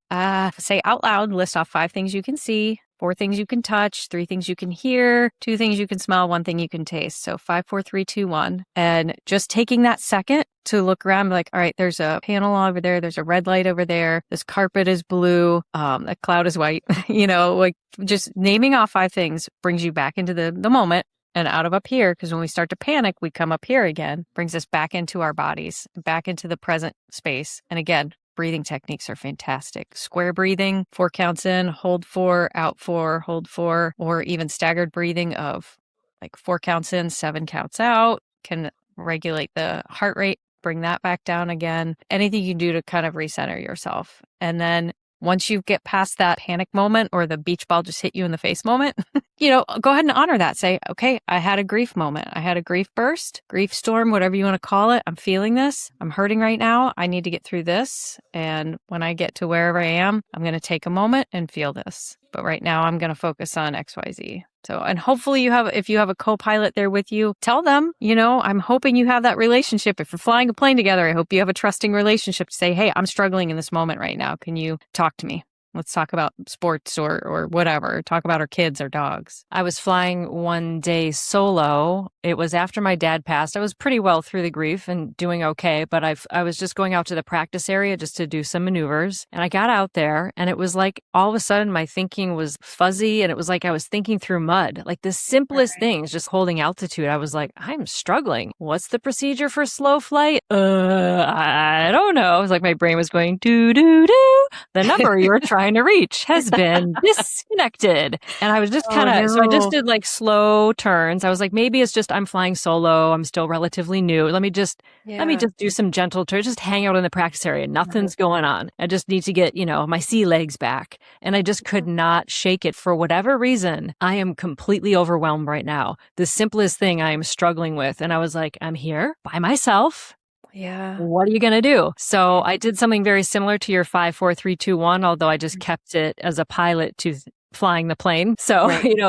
say out loud, list off 5 things you can see, 4 things you can touch, 3 things you can hear, 2 things you can smell, 1 thing you can taste. So 5, 4, 3, 2, 1. And just taking that second to look around, like, all right, there's a panel over there. There's a red light over there. This carpet is blue. A cloud is white. Like just naming off 5 things brings you back into the moment and out of up here. Because when we start to panic, we come up here again, brings us back into our bodies, back into the present space. And again, breathing techniques are fantastic. Square breathing, 4 counts in, hold 4, out 4, hold 4, or even staggered breathing of like 4 counts in, 7 counts out can regulate the heart rate, bring that back down again. Anything you do to kind of recenter yourself. And then once you get past that panic moment or the beach ball just hit you in the face moment, go ahead and honor that. Say, okay, I had a grief moment. I had a grief burst, grief storm, whatever you want to call it. I'm feeling this. I'm hurting right now. I need to get through this. And when I get to wherever I am, I'm going to take a moment and feel this. But right now I'm going to focus on XYZ. So, and hopefully if you have a co-pilot there with you, tell them, I'm hoping you have that relationship. If you're flying a plane together, I hope you have a trusting relationship to say, hey, I'm struggling in this moment right now. Can you talk to me? Let's talk about sports or whatever. Talk about our kids or dogs. I was flying one day solo. It was after my dad passed. I was pretty well through the grief and doing okay, but I was just going out to the practice area just to do some maneuvers. And I got out there and it was like all of a sudden my thinking was fuzzy and it was like I was thinking through mud. Like the simplest things, just holding altitude. I was like, I'm struggling. What's the procedure for slow flight? I don't know. It was like my brain was going do do do. The number you were trying to reach has been disconnected. And I was just so I just did like slow turns. I was like, maybe it's just I'm flying solo. I'm still relatively new. Let me just do some gentle turns, just hang out in the practice area. Nothing's going on. I just need to get, my sea legs back. And I just could not shake it for whatever reason. I am completely overwhelmed right now. The simplest thing I am struggling with. And I was like, I'm here by myself. Yeah. What are you going to do? So I did something very similar to your 5, 4, 3, 2, 1, although I just kept it as a pilot to flying the plane. So,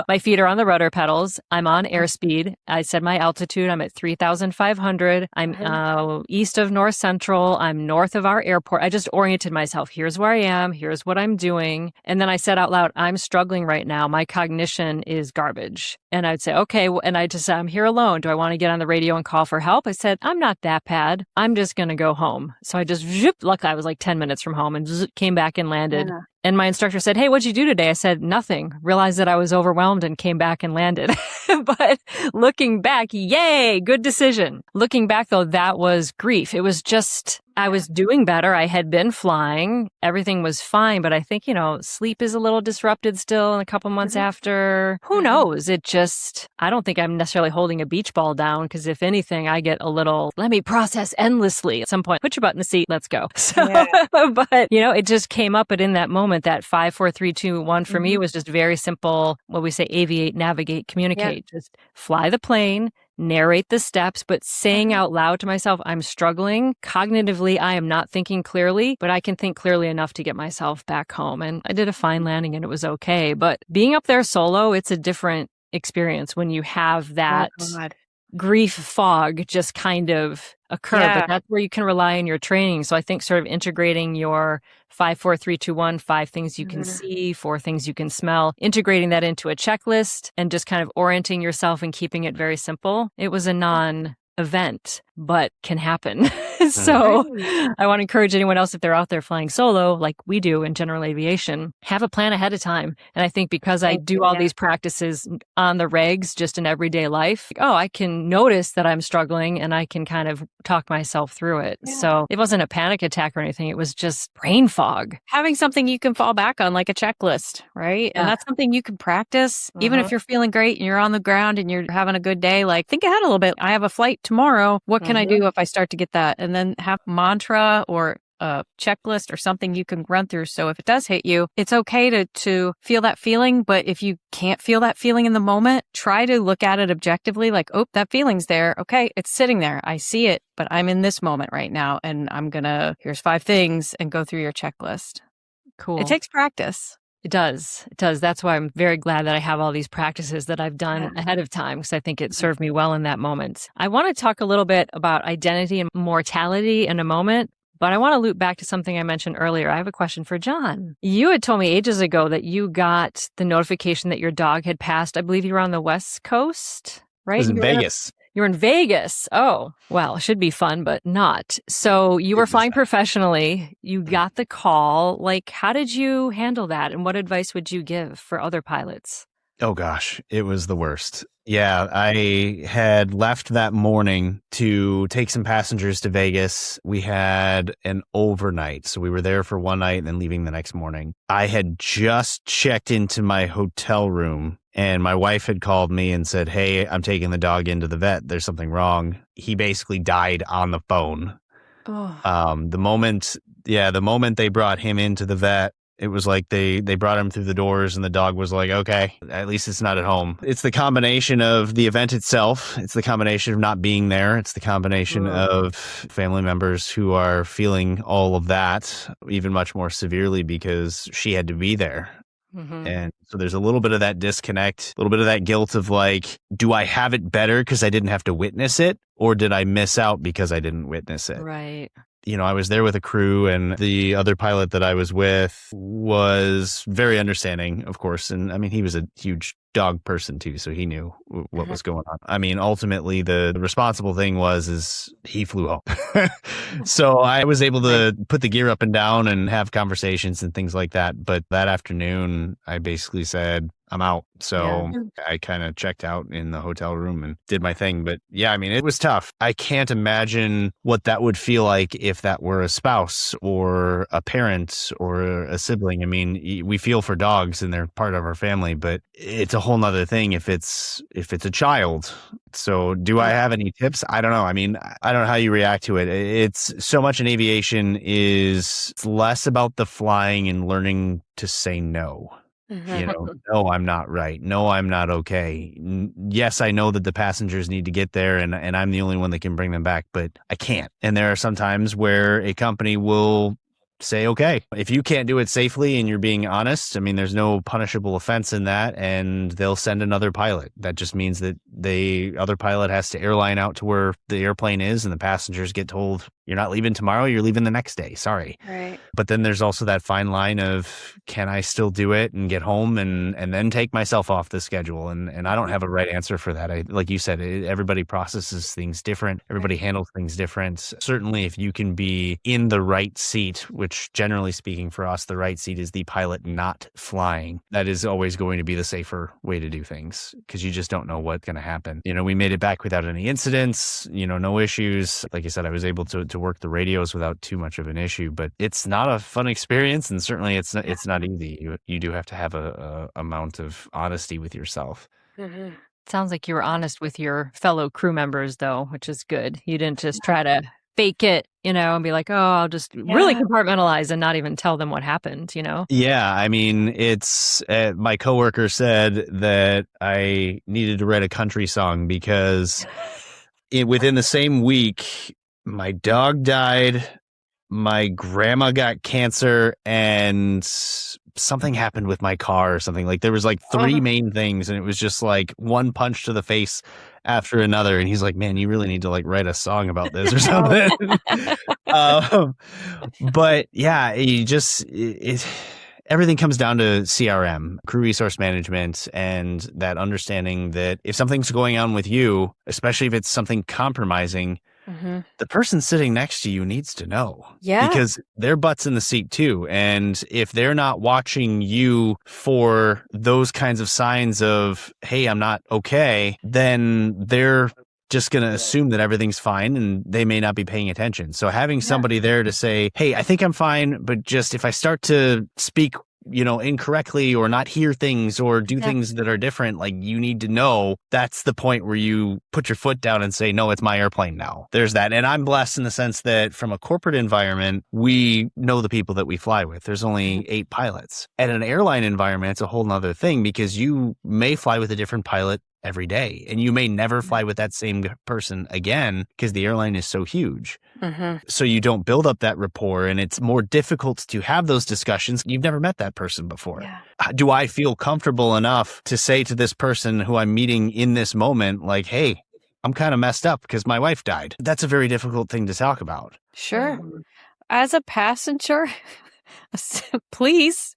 my feet are on the rudder pedals. I'm on airspeed. I said my altitude. I'm at 3,500. I'm east of North Central. I'm north of our airport. I just oriented myself. Here's where I am. Here's what I'm doing. And then I said out loud, I'm struggling right now. My cognition is garbage. And I'd say, okay. And I just said, I'm here alone. Do I want to get on the radio and call for help? I said, I'm not that bad. I'm just going to go home. So I just, luckily I was like 10 minutes from home and came back and landed. Yeah. And my instructor said, hey, what'd you do today? I said, nothing. Realized that I was overwhelmed and came back and landed. But looking back, yay, good decision. Looking back, though, that was grief. It was just, I was doing better. I had been flying. Everything was fine. But I think, sleep is a little disrupted still in a couple months after. Who knows? It just, I don't think I'm necessarily holding a beach ball down because if anything, I get a little, let me process endlessly at some point. Put your butt in the seat. Let's go. So, but, it just came up. But in that moment, that 5, 4, 3, 2, 1 for me was just very simple. What we say, aviate, navigate, communicate. Just fly the plane, narrate the steps, but saying out loud to myself, I'm struggling. Cognitively, I am not thinking clearly, but I can think clearly enough to get myself back home. And I did a fine landing and it was okay. But being up there solo, it's a different experience when you have that grief fog just kind of occur. But that's where you can rely on your training. So I think sort of integrating your 5, 4, 3, 2, 1, 5 things you can see, 4 things you can smell, integrating that into a checklist and just kind of orienting yourself and keeping it very simple. It was a non-event, but can happen. So I want to encourage anyone else, if they're out there flying solo, like we do in general aviation, have a plan ahead of time. And I think because I do all these practices on the regs, just in everyday life, I can notice that I'm struggling and I can kind of talk myself through it. Yeah. So it wasn't a panic attack or anything. It was just brain fog. Having something you can fall back on, like a checklist, right? Yeah. And that's something you can practice. Even if you're feeling great and you're on the ground and you're having a good day, like think ahead a little bit. I have a flight tomorrow. What can I do if I start to get that? And then have mantra or a checklist or something you can run through. So if it does hit you, it's okay to feel that feeling. But if you can't feel that feeling in the moment, try to look at it objectively, like, oh, that feeling's there. Okay, it's sitting there. I see it, but I'm in this moment right now. And here's 5 things and go through your checklist. Cool. It takes practice. It does. It does. That's why I'm very glad that I have all these practices that I've done ahead of time because I think it served me well in that moment. I want to talk a little bit about identity and mortality in a moment, but I want to loop back to something I mentioned earlier. I have a question for John. You had told me ages ago that you got the notification that your dog had passed. I believe you were on the West Coast, right? It was in Vegas. You're in Vegas. Oh, well, it should be fun, but not. So you were flying professionally. You got the call. Like, how did you handle that? And what advice would you give for other pilots? Oh gosh, it was the worst. Yeah, I had left that morning to take some passengers to Vegas. We had an overnight. So we were there for one night and then leaving the next morning. I had just checked into my hotel room and my wife had called me and said, "Hey, I'm taking the dog into the vet. There's something wrong." He basically died on the phone. The moment they brought him into the vet, it was like they brought him through the doors and the dog was like, okay, at least it's not at home. It's the combination of the event itself. It's the combination of not being there. It's the combination of family members who are feeling all of that even much more severely because she had to be there. Mm-hmm. And so there's a little bit of that disconnect, a little bit of that guilt of like, do I have it better because I didn't have to witness it? Or did I miss out because I didn't witness it? Right. You know, I was there with a crew and the other pilot that I was with was very understanding, of course. And I mean, he was a huge dog person too, so he knew what was going on. I mean, ultimately the responsible thing is he flew home. So I was able to put the gear up and down and have conversations and things like that. But that afternoon, I basically said, I'm out. So I kind of checked out in the hotel room and did my thing. But yeah, I mean, it was tough. I can't imagine what that would feel like if that were a spouse or a parent or a sibling. I mean, we feel for dogs and they're part of our family, but it's a whole nother thing if it's a child. So do I have any tips? I don't know. I mean, I don't know how you react to it. It's so much in aviation is less about the flying and learning to say no. You know, no, I'm not right. No, I'm not okay. Yes, I know that the passengers need to get there and I'm the only one that can bring them back, but I can't. And there are some times where a company will say, okay, if you can't do it safely and you're being honest, I mean, there's no punishable offense in that, and they'll send another pilot. That just means that the other pilot has to airline out to where the airplane is and the passengers get told, you're not leaving tomorrow, you're leaving the next day. Sorry. Right. But then there's also that fine line of, can I still do it and get home and then take myself off the schedule? And I don't have a right answer for that. Like you said, everybody processes things different. Everybody handles things different. Certainly if you can be in the right seat, which generally speaking for us, the right seat is the pilot not flying. That is always going to be the safer way to do things because you just don't know what's going to happen. You know, we made it back without any incidents, you know, no issues. Like I said, I was able to work the radios without too much of an issue, but it's not a fun experience. And certainly it's not easy. You do have to have a amount of honesty with yourself. Mm-hmm. Sounds like you were honest with your fellow crew members though, which is good. You didn't just try to fake it, you know, and be like, oh, I'll just really compartmentalize and not even tell them what happened, you know? Yeah. I mean, it's my coworker said that I needed to write a country song because within the same week, my dog died, my grandma got cancer, and something happened with my car or something. Like there was like three main things, and it was just like one punch to the face after another. And he's like, man, you really need to like write a song about this or something. But yeah, everything comes down to CRM, crew resource management, and that understanding that if something's going on with you, especially if it's something compromising, the person sitting next to you needs to know. Yeah. Because their butt's in the seat too. And if they're not watching you for those kinds of signs of, hey, I'm not okay, then they're just going to assume that everything's fine and they may not be paying attention. So having somebody there to say, hey, I think I'm fine, but just if I start to speak, you know, incorrectly or not hear things or do things that are different, like you need to know, that's the point where you put your foot down and say, no, it's my airplane now. There's that. And I'm blessed in the sense that from a corporate environment, we know the people that we fly with. There's only 8 pilots. At an airline environment, it's a whole nother thing because you may fly with a different pilot every day. And you may never fly with that same person again because the airline is so huge. So you don't build up that rapport and it's more difficult to have those discussions. You've never met that person before. Yeah. Do I feel comfortable enough to say to this person who I'm meeting in this moment, like, hey, I'm kind of messed up because my wife died? That's a very difficult thing to talk about. Sure. As a passenger, please,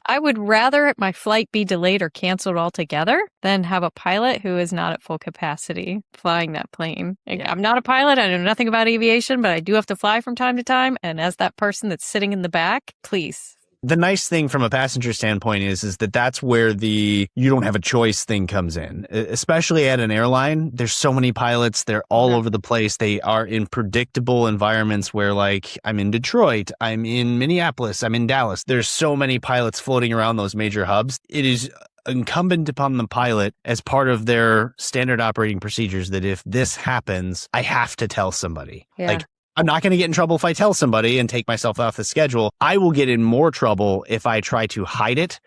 I would rather my flight be delayed or canceled altogether than have a pilot who is not at full capacity flying that plane. I'm not a pilot. I know nothing about aviation, but I do have to fly from time to time. And as that person that's sitting in the back, please The nice thing from a passenger standpoint is that that's where the you don't have a choice thing comes in, especially at an airline. There's so many pilots. They're all over the place. They are in predictable environments where, like, I'm in Detroit, I'm in Minneapolis, I'm in Dallas. There's so many pilots floating around those major hubs. It is incumbent upon the pilot as part of their standard operating procedures that if this happens, I have to tell somebody. Yeah. Like, I'm not going to get in trouble if I tell somebody and take myself off the schedule. I will get in more trouble if I try to hide it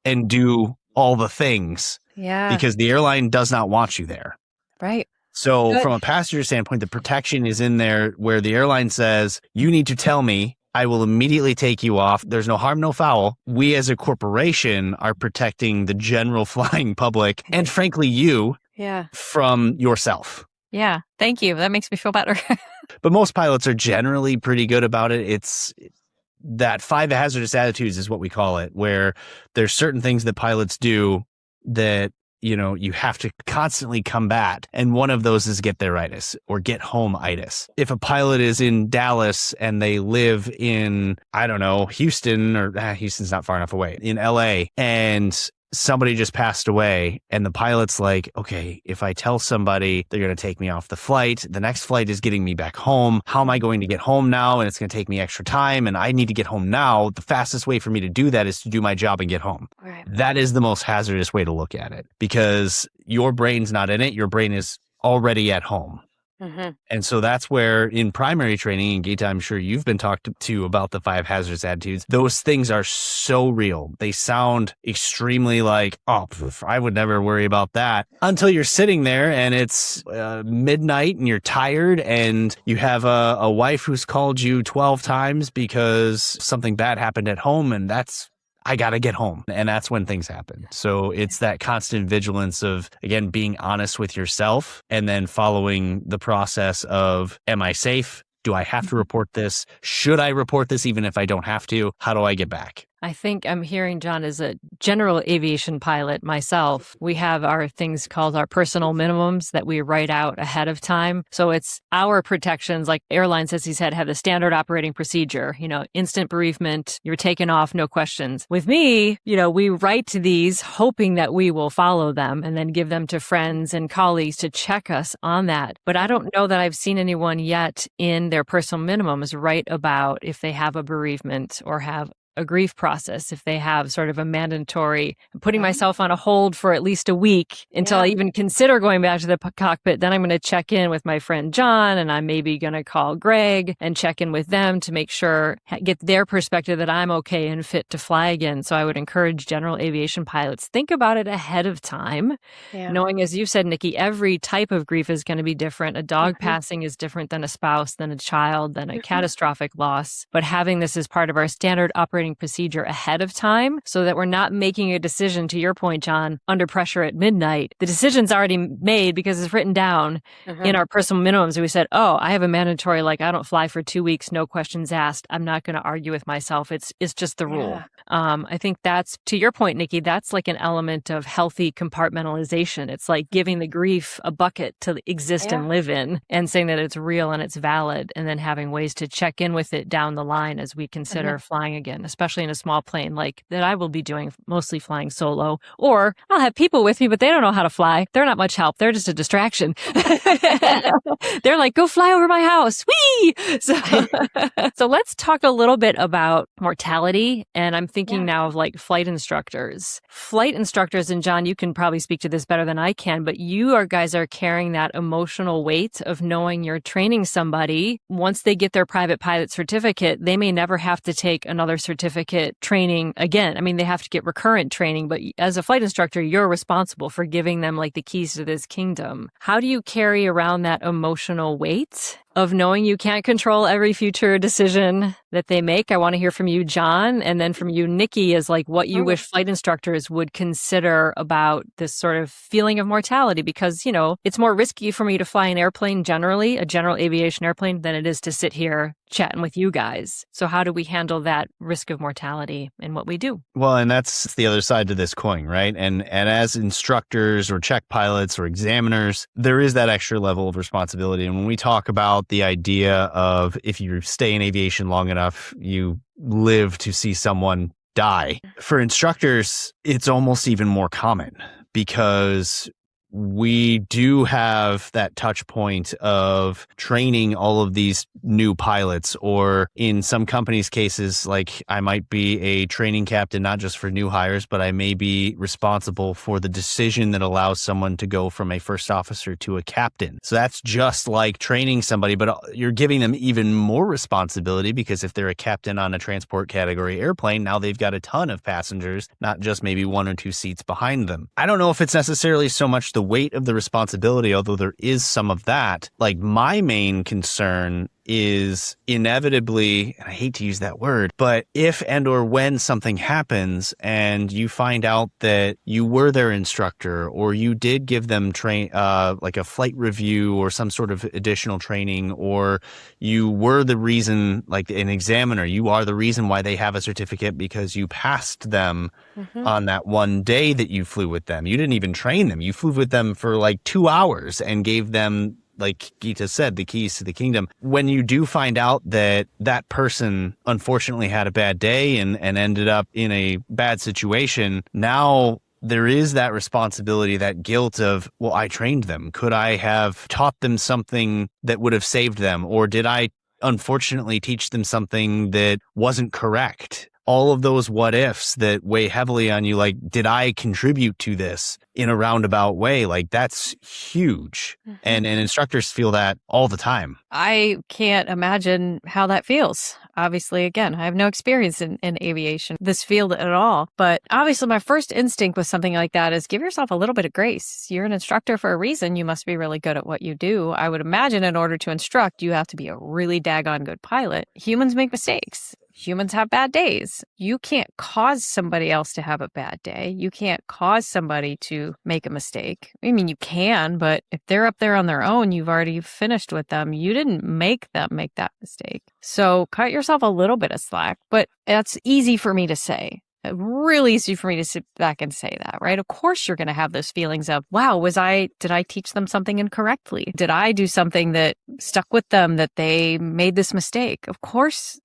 and do all the things. Yeah. Because the airline does not want you there. Right. So Good. from a passenger standpoint, the protection is in there where the airline says, you need to tell me. I will immediately take you off. There's no harm, no foul. We as a corporation are protecting the general flying public and frankly you from yourself. Yeah. Thank you. That makes me feel better. But most pilots are generally pretty good about it. It's that 5 hazardous attitudes is what we call it, where there's certain things that pilots do that, you know, you have to constantly combat. And one of those is get there-itis or get home-itis. If a pilot is in Dallas and they live in, I don't know, Houston or Houston's not far enough away, in LA, and somebody just passed away and the pilot's like, okay, if I tell somebody, they're going to take me off the flight. The next flight is getting me back home. How am I going to get home now? And it's going to take me extra time and I need to get home now. The fastest way for me to do that is to do my job and get home. Right. That is the most hazardous way to look at it because your brain's not in it. Your brain is already at home. Mm-hmm. And so that's where in primary training, and Geeta, I'm sure you've been talked to about the 5 hazardous attitudes. Those things are so real. They sound extremely like, oh, I would never worry about that until you're sitting there and it's midnight and you're tired and you have a wife who's called you 12 times because something bad happened at home and I got to get home. And that's when things happen. So it's that constant vigilance of, again, being honest with yourself and then following the process of, am I safe? Do I have to report this? Should I report this even if I don't have to? How do I get back? I think I'm hearing, John, as a general aviation pilot myself, we have our things called our personal minimums that we write out ahead of time. So it's our protections, like airlines, as he said, have the standard operating procedure, instant bereavement, you're taken off, no questions. With me, we write these hoping that we will follow them and then give them to friends and colleagues to check us on that. But I don't know that I've seen anyone yet in their personal minimums write about if they have a bereavement or have a grief process, if they have sort of a mandatory putting myself on a hold for at least a week until I even consider going back to the cockpit. Then I'm going to check in with my friend John and I'm maybe going to call Greg and check in with them to make sure, get their perspective that I'm okay and fit to fly again. So I would encourage general aviation pilots, think about it ahead of time, knowing, as you said, Nikki, every type of grief is going to be different. A dog passing is different than a spouse, than a child, than a catastrophic loss. But having this as part of our standard operating procedure ahead of time so that we're not making a decision, to your point, John, under pressure at midnight. The decision's already made because it's written down in our personal minimums. And we said, I have a mandatory, like I don't fly for 2 weeks, no questions asked. I'm not going to argue with myself. It's just the rule. I think that's, to your point, Nikki, that's like an element of healthy compartmentalization. It's like giving the grief a bucket to exist and live in and saying that it's real and it's valid, and then having ways to check in with it down the line as we consider flying again, especially in a small plane like that I will be doing, mostly flying solo. Or I'll have people with me, but they don't know how to fly. They're not much help. They're just a distraction. They're like, go fly over my house. Whee! So let's talk a little bit about mortality. And I'm thinking now of like flight instructors. Flight instructors, and John, you can probably speak to this better than I can, but you guys are carrying that emotional weight of knowing you're training somebody. Once they get their private pilot certificate, they may never have to take another certificate training again. I mean, they have to get recurrent training, but as a flight instructor, you're responsible for giving them like the keys to this kingdom. How do you carry around that emotional weight of knowing you can't control every future decision that they make? I want to hear from you, John, and then from you, Nikki, is like what you wish flight instructors would consider about this sort of feeling of mortality, because, it's more risky for me to fly an airplane generally, a general aviation airplane, than it is to sit here chatting with you guys. So how do we handle that risk of mortality in what we do? Well, and that's the other side to this coin, right? And as instructors or check pilots or examiners, there is that extra level of responsibility. And when we talk about about the idea of if you stay in aviation long enough, you live to see someone die. For instructors, it's almost even more common because we do have that touch point of training all of these new pilots, or in some companies' cases, like I might be a training captain, not just for new hires, but I may be responsible for the decision that allows someone to go from a first officer to a captain. So that's just like training somebody, but you're giving them even more responsibility because if they're a captain on a transport category airplane, now they've got a ton of passengers, not just maybe 1 or 2 seats behind them. I don't know if it's necessarily so much the weight of the responsibility, although there is some of that. Like my main concern is inevitably, and I hate to use that word, but if and or when something happens and you find out that you were their instructor or you did give them like a flight review or some sort of additional training, or you were the reason, like an examiner, you are the reason why they have a certificate because you passed them on that one day that you flew with them. You didn't even train them. You flew with them for like 2 hours and gave them, like Gita said, the keys to the kingdom. When you do find out that that person unfortunately had a bad day and ended up in a bad situation, now there is that responsibility, that guilt of, well, I trained them. Could I have taught them something that would have saved them? Or did I unfortunately teach them something that wasn't correct? All of those what ifs that weigh heavily on you, like, did I contribute to this in a roundabout way? Like, that's huge. And instructors feel that all the time. I can't imagine how that feels. Obviously, again, I have no experience in aviation, this field at all. But obviously, my first instinct with something like that is give yourself a little bit of grace. You're an instructor for a reason. You must be really good at what you do. I would imagine in order to instruct, you have to be a really daggone good pilot. Humans make mistakes. Humans have bad days. You can't cause somebody else to have a bad day. You can't cause somebody to make a mistake. I mean, you can, but if they're up there on their own, you've already finished with them. You didn't make them make that mistake. So cut yourself a little bit of slack, but that's easy for me to say. Really easy for me to sit back and say that, right? Of course, you're going to have those feelings of, wow, did I teach them something incorrectly? Did I do something that stuck with them that they made this mistake? Of course,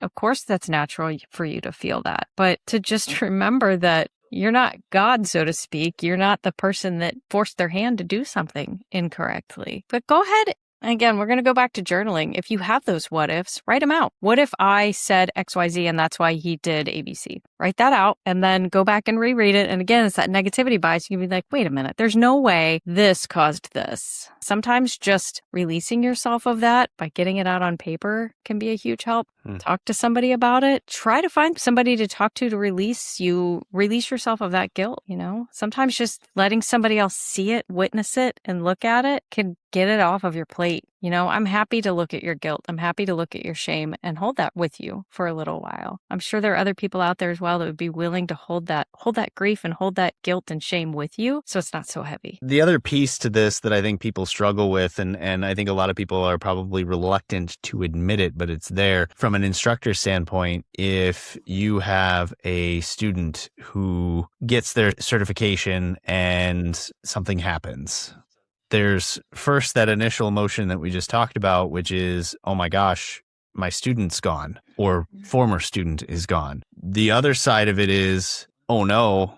that's natural for you to feel that. But to just remember that you're not God, so to speak. You're not the person that forced their hand to do something incorrectly. But go ahead. Again, we're going to go back to journaling. If you have those what ifs, write them out. What if I said XYZ and that's why he did ABC? Write that out and then go back and reread it. And again, it's that negativity bias. You can be like, wait a minute, there's no way this caused this. Sometimes just releasing yourself of that by getting it out on paper can be a huge help. Talk to somebody about it. Try to find somebody to talk to release yourself of that guilt, you know? Sometimes just letting somebody else see it, witness it, and look at it can get it off of your plate. You know, I'm happy to look at your guilt. I'm happy to look at your shame and hold that with you for a little while. I'm sure there are other people out there as well that would be willing to hold that grief and hold that guilt and shame with you so it's not so heavy. The other piece to this that I think people struggle with, and I think a lot of people are probably reluctant to admit it, but it's there. From an instructor standpoint, if you have a student who gets their certification and something happens, there's first that initial emotion that we just talked about, which is, oh my gosh, my student's gone or former student is gone. The other side of it is, oh no,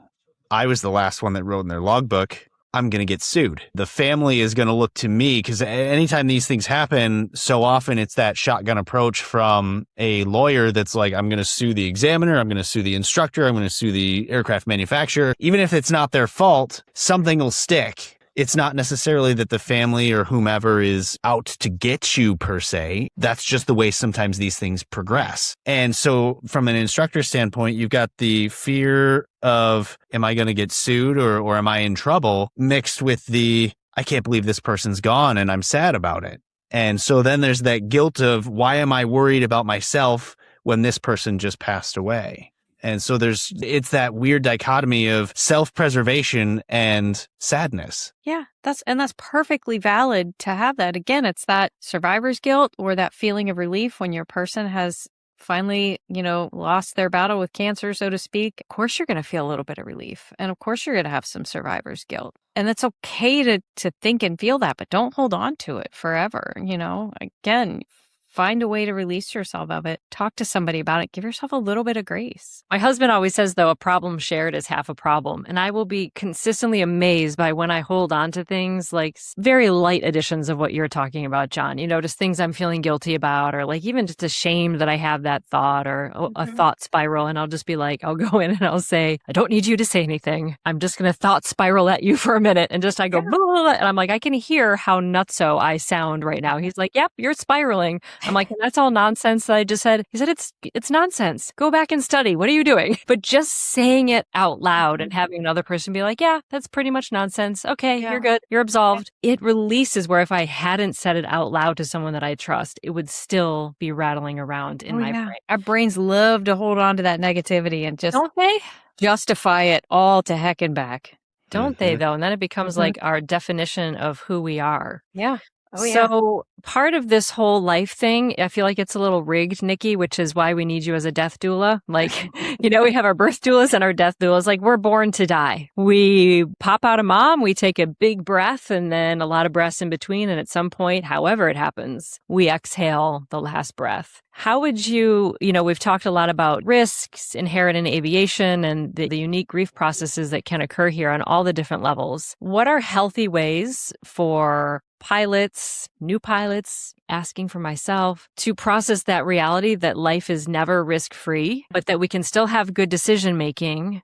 I was the last one that wrote in their logbook. I'm going to get sued. The family is going to look to me because anytime these things happen, so often it's that shotgun approach from a lawyer that's like, I'm going to sue the examiner. I'm going to sue the instructor. I'm going to sue the aircraft manufacturer. Even if it's not their fault, something will stick. It's not necessarily that the family or whomever is out to get you per se. That's just the way sometimes these things progress. And so from an instructor standpoint, you've got the fear of, am I going to get sued or am I in trouble, mixed with the, I can't believe this person's gone and I'm sad about it. And so then there's that guilt of, why am I worried about myself when this person just passed away? And so it's that weird dichotomy of self-preservation and sadness. Yeah, that's perfectly valid to have that. Again, it's that survivor's guilt or that feeling of relief when your person has finally, lost their battle with cancer, so to speak. Of course, you're going to feel a little bit of relief. And of course, you're going to have some survivor's guilt. And it's okay to think and feel that, but don't hold on to it forever. Again, find a way to release yourself of it. Talk to somebody about it. Give yourself a little bit of grace. My husband always says, though, a problem shared is half a problem. And I will be consistently amazed by when I hold on to things like very light additions of what you're talking about, John. Just things I'm feeling guilty about, or like even just ashamed that I have that thought, or a thought spiral. And I'll just be like, I'll go in and I'll say, I don't need you to say anything. I'm just going to thought spiral at you for a minute. And I go, blah, blah, blah. And I'm like, I can hear how nutso I sound right now. He's like, yep, you're spiraling. I'm like, that's all nonsense that I just said. He said, it's nonsense. Go back and study. What are you doing? But just saying it out loud and having another person be like, yeah, that's pretty much nonsense. Okay, you're good. You're absolved. It releases, where if I hadn't said it out loud to someone that I trust, it would still be rattling around in my brain. Our brains love to hold on to that negativity and just don't they justify it all to heck and back. Don't they, though? And then it becomes like our definition of who we are. Yeah. So part of this whole life thing, I feel like it's a little rigged, Nikki, which is why we need you as a death doula. Like, we have our birth doulas and our death doulas. Like, we're born to die. We pop out of mom, we take a big breath and then a lot of breaths in between. And at some point, however it happens, we exhale the last breath. How would you, we've talked a lot about risks inherent in aviation and the unique grief processes that can occur here on all the different levels. What are healthy ways for pilots, new pilots, asking for myself, to process that reality that life is never risk-free, but that we can still have good decision-making,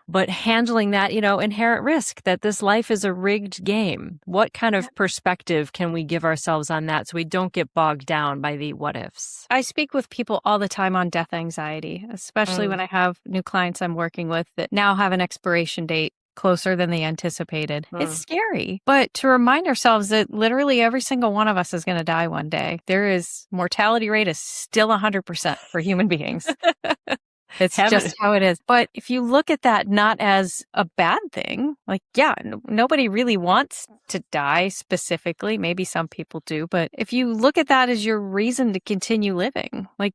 but handling that, inherent risk, that this life is a rigged game? What kind of perspective can we give ourselves on that so we don't get bogged down by the what-ifs? I speak with people all the time on death anxiety, especially when I have new clients I'm working with that now have an expiration date closer than they anticipated. It's scary. But to remind ourselves that literally every single one of us is going to die one day. Mortality rate is still 100% for human beings. It's just how it is. But if you look at that not as a bad thing, like, nobody really wants to die specifically. Maybe some people do. But if you look at that as your reason to continue living, like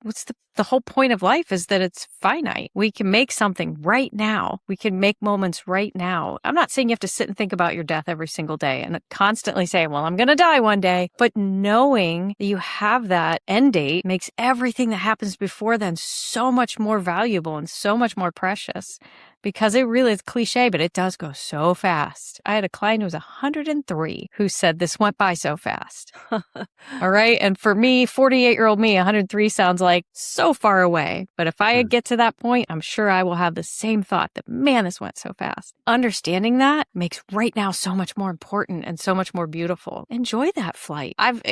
what's the whole point of life is that it's finite. We can make something right now. We can make moments right now. I'm not saying you have to sit and think about your death every single day and constantly say, well, I'm going to die one day. But knowing that you have that end date makes everything that happens before then so much more valuable and so much more precious. Because it really is cliche, but it does go so fast. I had a client who was 103 who said this went by so fast. All right. And for me, 48-year-old me, 103 sounds like so far away. But if I get to that point, I'm sure I will have the same thought that, man, this went so fast. Understanding that makes right now so much more important and so much more beautiful. Enjoy that flight. I've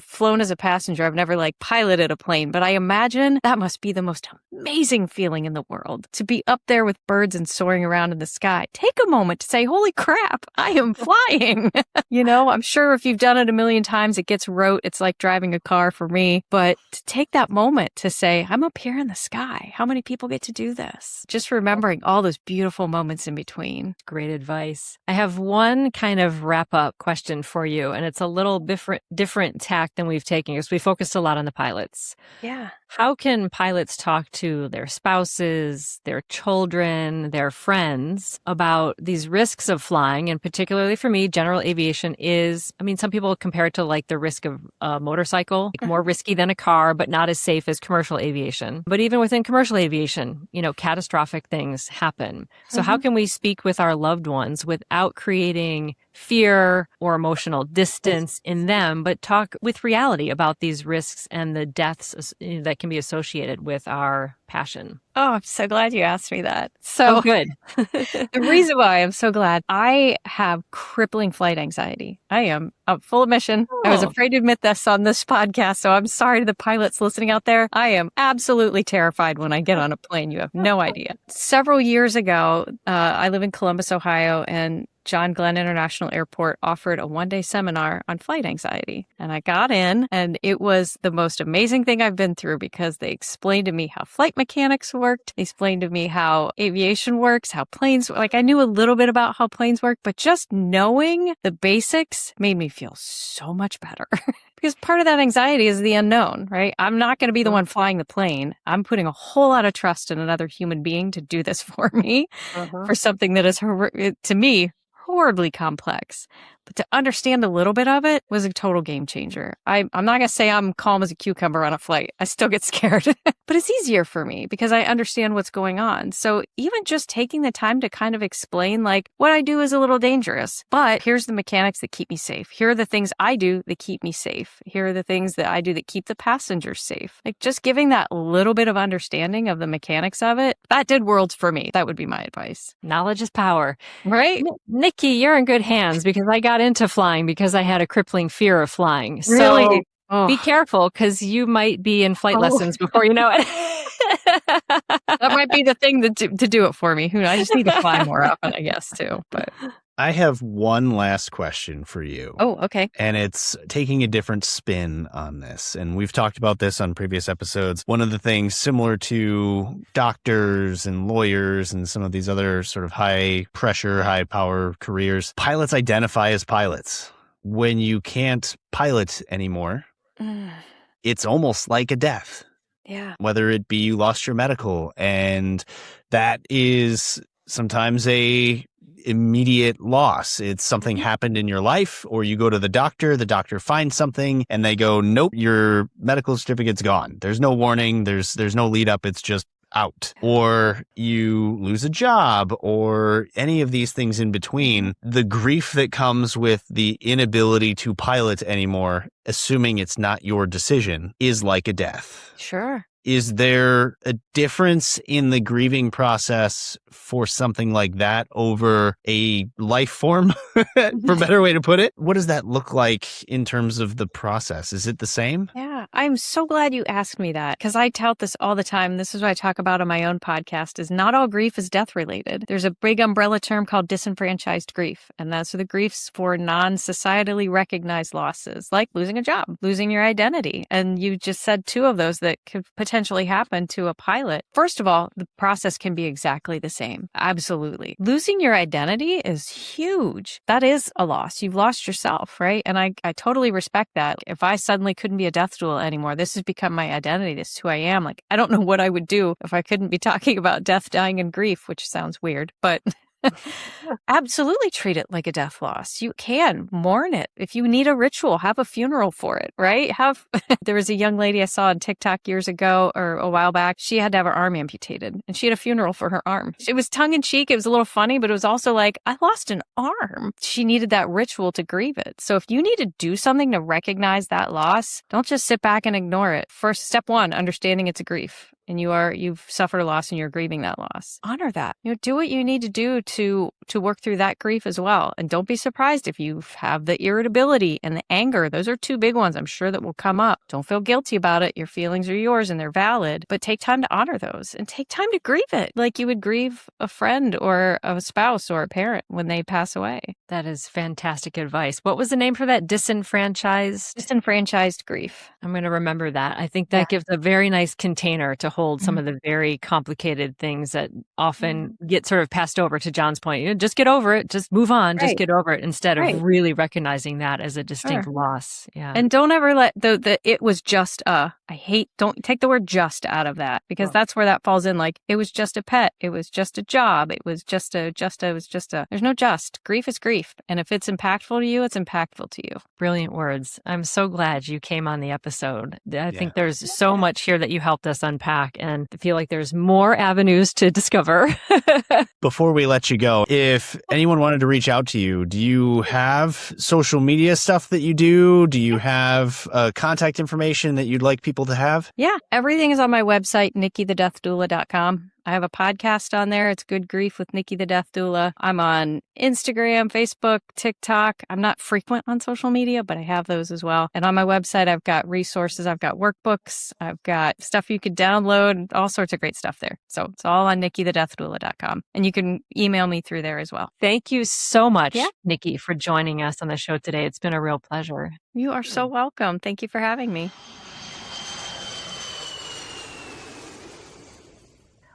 flown as a passenger. I've never piloted a plane, but I imagine that must be the most amazing feeling in the world to be up there with birds and soaring around in the sky. Take a moment to say, holy crap, I am flying. I'm sure if you've done it a million times, it gets rote. It's like driving a car for me. But to take that moment to say, I'm up here in the sky. How many people get to do this? Just remembering all those beautiful moments in between. Great advice. I have one kind of wrap up question for you, and it's a little different tack than we've taken because we focused a lot on the pilots. Yeah. How can pilots talk to their spouses, their children, their friends about these risks of flying? And particularly for me, general aviation is, some people compare it to the risk of a motorcycle, more risky than a car, but not as safe as commercial aviation. But even within commercial aviation, catastrophic things happen. So how can we speak with our loved ones without creating fear or emotional distance in them, but talk with reality about these risks and the deaths that can be associated with our passion? Oh, I'm so glad you asked me that. So good. The reason why I'm so glad, I have crippling flight anxiety. I am full admission. I was afraid to admit this on this podcast, so I'm sorry to the pilots listening out there. I am absolutely terrified when I get on a plane. You have no idea. Several years ago, I live in Columbus, Ohio, and John Glenn International Airport offered a one-day seminar on flight anxiety. And I got in, and it was the most amazing thing I've been through because they explained to me how flight mechanics worked. They explained to me how aviation works, how planes, I knew a little bit about how planes work, but just knowing the basics made me feel so much better. Because part of that anxiety is the unknown, right? I'm not going to be the one flying the plane. I'm putting a whole lot of trust in another human being to do this for me, for something that is, to me, horribly complex. But to understand a little bit of it was a total game changer. I'm not going to say I'm calm as a cucumber on a flight. I still get scared, but it's easier for me because I understand what's going on. So even just taking the time to kind of explain, like, what I do is a little dangerous, but here's the mechanics that keep me safe. Here are the things I do that keep me safe. Here are the things that I do that keep the passengers safe. Like, just giving that little bit of understanding of the mechanics of it, that did worlds for me. That would be my advice. Knowledge is power. Right? Nikki, you're in good hands because I got into flying because I had a crippling fear of flying. So Really? be careful because you might be in flight lessons before you know it. That might be the thing to do it for me. Who knows? I just need to fly more often, I guess, too. But I have one last question for you. Oh, okay. And it's taking a different spin on this. And we've talked about this on previous episodes. One of the things similar to doctors and lawyers and some of these other sort of high pressure, high power careers, pilots identify as pilots. When you can't pilot anymore, it's almost like a death. Yeah. Whether it be you lost your medical, and that is sometimes a immediate loss. It's something happened in your life, or you go to the doctor finds something and they go, nope, your medical certificate's gone. There's no warning. There's no lead up. It's just out. Or you lose a job, or any of these things in between. The grief that comes with the inability to pilot anymore, assuming it's not your decision, is like a death. Sure. Is there a difference in the grieving process for something like that over a life form, for a better way to put it? What does that look like in terms of the process? Is it the same? Yeah, I'm so glad you asked me that, because I tout this all the time. This is what I talk about on my own podcast, is not all grief is death related. There's a big umbrella term called disenfranchised grief, and that's the griefs for non-societally recognized losses, like losing a job, losing your identity. And you just said two of those that could potentially happen to a pilot. First of all, the process can be exactly the same. Absolutely. Losing your identity is huge. That is a loss. You've lost yourself, right? And I totally respect that. If I suddenly couldn't be a death doula anymore, this has become my identity. This is who I am. Like, I don't know what I would do if I couldn't be talking about death, dying, and grief, which sounds weird, but absolutely treat it like a death loss. You can mourn it. If you need a ritual, have a funeral for it, right? There was a young lady I saw on TikTok years ago or a while back. She had to have her arm amputated and she had a funeral for her arm. It was tongue in cheek. It was a little funny, but it was also like, I lost an arm. She needed that ritual to grieve it. So if you need to do something to recognize that loss, don't just sit back and ignore it. First, step one, understanding it's a grief. And you've suffered a loss and you're grieving that loss. Honor that. Do what you need to do to work through that grief as well. And don't be surprised if you have the irritability and the anger. Those are two big ones I'm sure that will come up. Don't feel guilty about it. Your feelings are yours and they're valid, but take time to honor those and take time to grieve it like you would grieve a friend or a spouse or a parent when they pass away. That is fantastic advice. What was the name for that? Disenfranchised grief. I'm going to remember that. I think that gives a very nice container to hold some of the very complicated things that often get sort of passed over, to John's point. Just get over it. Just move on. Just get over it instead of really recognizing that as a distinct loss. Yeah. And don't ever let the it was just don't take the word just out of that, because that's where that falls in. Like, it was just a pet. It was just a job. It was just a, there's no just. Grief is grief. And if it's impactful to you, it's impactful to you. Brilliant words. I'm so glad you came on the episode. I think there's so much here that you helped us unpack, and I feel like there's more avenues to discover. Before we let you go, if anyone wanted to reach out to you, do you have social media stuff that you do? Do you have contact information that you'd like people to have? Yeah, everything is on my website, nikkithedeathdoula.com. I have a podcast on there. It's Good Grief with Nikki the Death Doula. I'm on Instagram, Facebook, TikTok. I'm not frequent on social media, but I have those as well. And on my website, I've got resources. I've got workbooks. I've got stuff you could download, all sorts of great stuff there. So it's all on nikkithedeathdoula.com. And you can email me through there as well. Thank you so much, Nikki, for joining us on the show today. It's been a real pleasure. You are so welcome. Thank you for having me.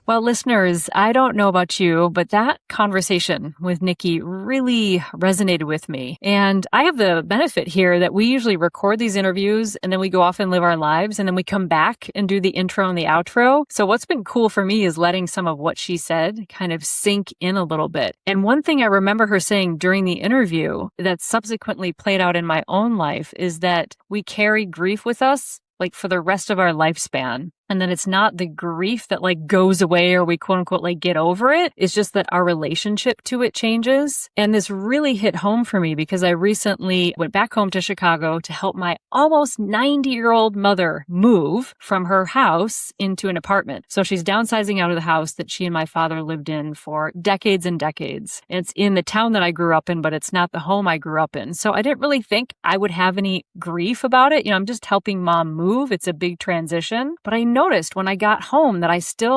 Well, listeners, I don't know about you, but that conversation with Nikki really resonated with me. And I have the benefit here that we usually record these interviews and then we go off and live our lives and then we come back and do the intro and the outro. So what's been cool for me is letting some of what she said kind of sink in a little bit. And one thing I remember her saying during the interview that subsequently played out in my own life is that we carry grief with us like for the rest of our lifespan. And then it's not the grief that like goes away or we quote unquote like get over it. It's just that our relationship to it changes. And this really hit home for me because I recently went back home to Chicago to help my almost 90-year-old mother move from her house into an apartment. So she's downsizing out of the house that she and my father lived in for decades and decades. And it's in the town that I grew up in, but it's not the home I grew up in. So I didn't really think I would have any grief about it. I'm just helping mom move. It's a big transition, but I noticed when I got home that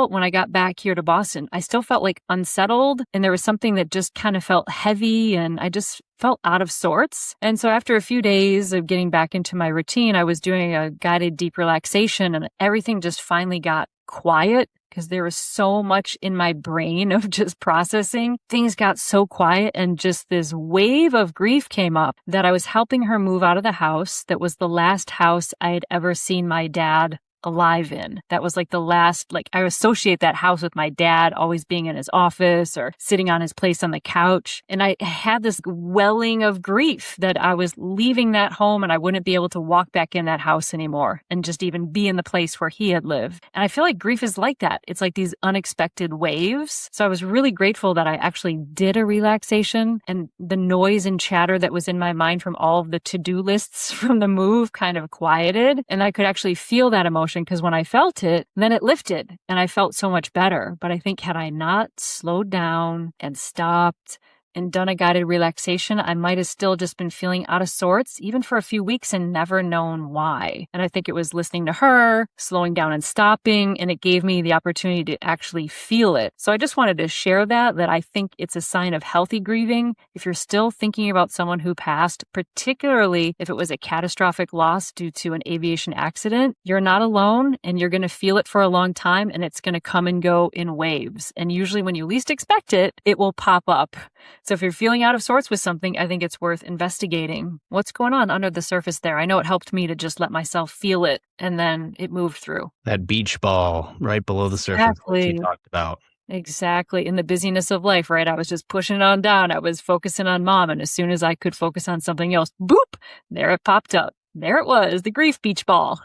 when I got back here to Boston, I still felt like unsettled and there was something that just kind of felt heavy and I just felt out of sorts. And so after a few days of getting back into my routine, I was doing a guided deep relaxation and everything just finally got quiet because there was so much in my brain of just processing. Things got so quiet and just this wave of grief came up that I was helping her move out of the house that was the last house I had ever seen my dad alive in. That was like the last, I associate that house with my dad always being in his office or sitting on his place on the couch. And I had this welling of grief that I was leaving that home and I wouldn't be able to walk back in that house anymore and just even be in the place where he had lived. And I feel like grief is like that. It's like these unexpected waves. So I was really grateful that I actually did a relaxation and the noise and chatter that was in my mind from all of the to-do lists from the move kind of quieted. And I could actually feel that emotion because when I felt it, then it lifted and I felt so much better. But I think had I not slowed down and stopped and done a guided relaxation, I might have still just been feeling out of sorts, even for a few weeks and never known why. And I think it was listening to her, slowing down and stopping, and it gave me the opportunity to actually feel it. So I just wanted to share that I think it's a sign of healthy grieving. If you're still thinking about someone who passed, particularly if it was a catastrophic loss due to an aviation accident, you're not alone and you're going to feel it for a long time and it's going to come and go in waves. And usually when you least expect it, it will pop up. So if you're feeling out of sorts with something, I think it's worth investigating. What's going on under the surface there? I know it helped me to just let myself feel it and then it moved through. That beach ball right below the surface that she talked about. Exactly. In the busyness of life, right? I was just pushing it on down. I was focusing on mom. And as soon as I could focus on something else, boop, there it popped up. There it was, the grief beach ball.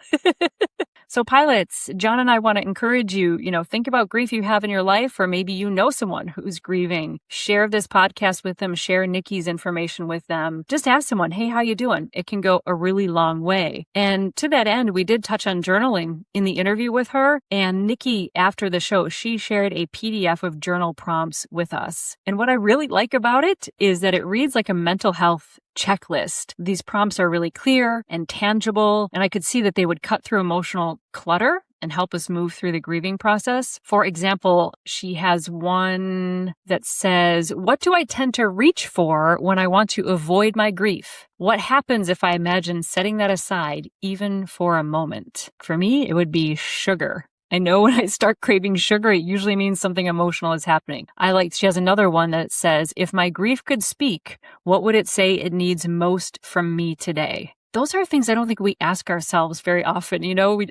So pilots, John and I want to encourage you, think about grief you have in your life, or maybe you know someone who's grieving. Share this podcast with them, share Nikki's information with them. Just ask someone, hey, how you doing? It can go a really long way. And to that end, we did touch on journaling in the interview with her. And Nikki, after the show, she shared a PDF of journal prompts with us. And what I really like about it is that it reads like a mental health checklist. These prompts are really clear and tangible, and I could see that they would cut through emotional clutter and help us move through the grieving process. For example, she has one that says, what do I tend to reach for when I want to avoid my grief? What happens if I imagine setting that aside, even for a moment? For me, it would be sugar. I know when I start craving sugar, it usually means something emotional is happening. She has another one that says, if my grief could speak, what would it say it needs most from me today? Those are things I don't think we ask ourselves very often.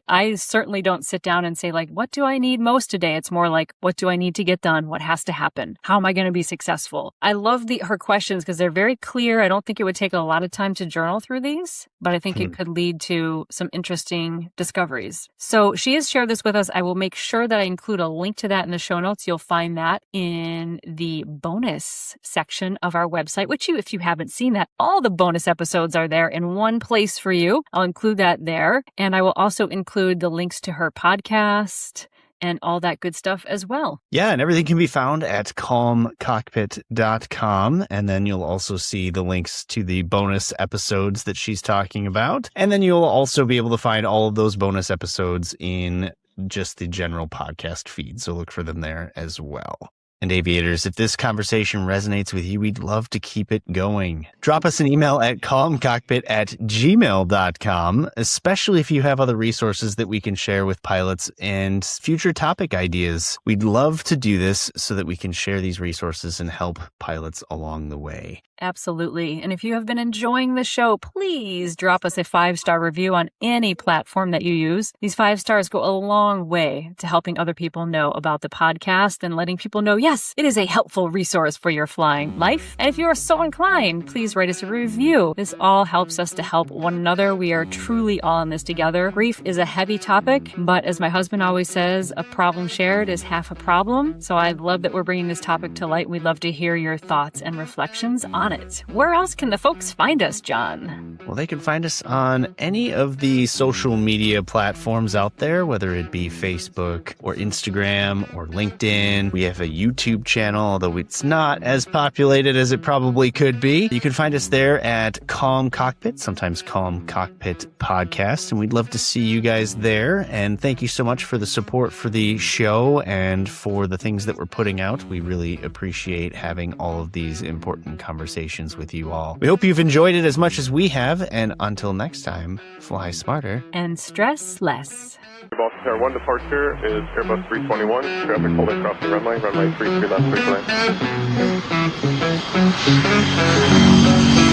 I certainly don't sit down and say what do I need most today? It's more like, what do I need to get done? What has to happen? How am I going to be successful? I love her questions because they're very clear. I don't think it would take a lot of time to journal through these, but I think it could lead to some interesting discoveries. So she has shared this with us. I will make sure that I include a link to that in the show notes. You'll find that in the bonus section of our website, which if you haven't seen that, all the bonus episodes are there in one place for you. I'll include that there. And I will also include the links to her podcast and all that good stuff as well. Yeah, and everything can be found at calmcockpit.com. And then you'll also see the links to the bonus episodes that she's talking about. And then you'll also be able to find all of those bonus episodes in just the general podcast feed. So look for them there as well. And aviators, if this conversation resonates with you, we'd love to keep it going. Drop us an email at calmcockpit@gmail.com, especially if you have other resources that we can share with pilots and future topic ideas. We'd love to do this so that we can share these resources and help pilots along the way. Absolutely. And if you have been enjoying the show, please drop us a 5-star review on any platform that you use. These 5 stars go a long way to helping other people know about the podcast and letting people know, yes, it is a helpful resource for your flying life. And if you are so inclined, please write us a review. This all helps us to help one another. We are truly all in this together. Grief is a heavy topic, but as my husband always says, a problem shared is half a problem. So I love that we're bringing this topic to light. We'd love to hear your thoughts and reflections on it. Where else can the folks find us, John? Well, they can find us on any of the social media platforms out there, whether it be Facebook or Instagram or LinkedIn. We have a YouTube channel, although it's not as populated as it probably could be. You can find us there at Calm Cockpit, sometimes Calm Cockpit Podcast, and we'd love to see you guys there. And thank you so much for the support for the show and for the things that we're putting out. We really appreciate having all of these important conversations with you all. We hope you've enjoyed it as much as we have, and until next time, fly smarter and stress less. Airbus Air 1 departure is Airbus 321, traffic holding crossing runway 33 left 3 lane.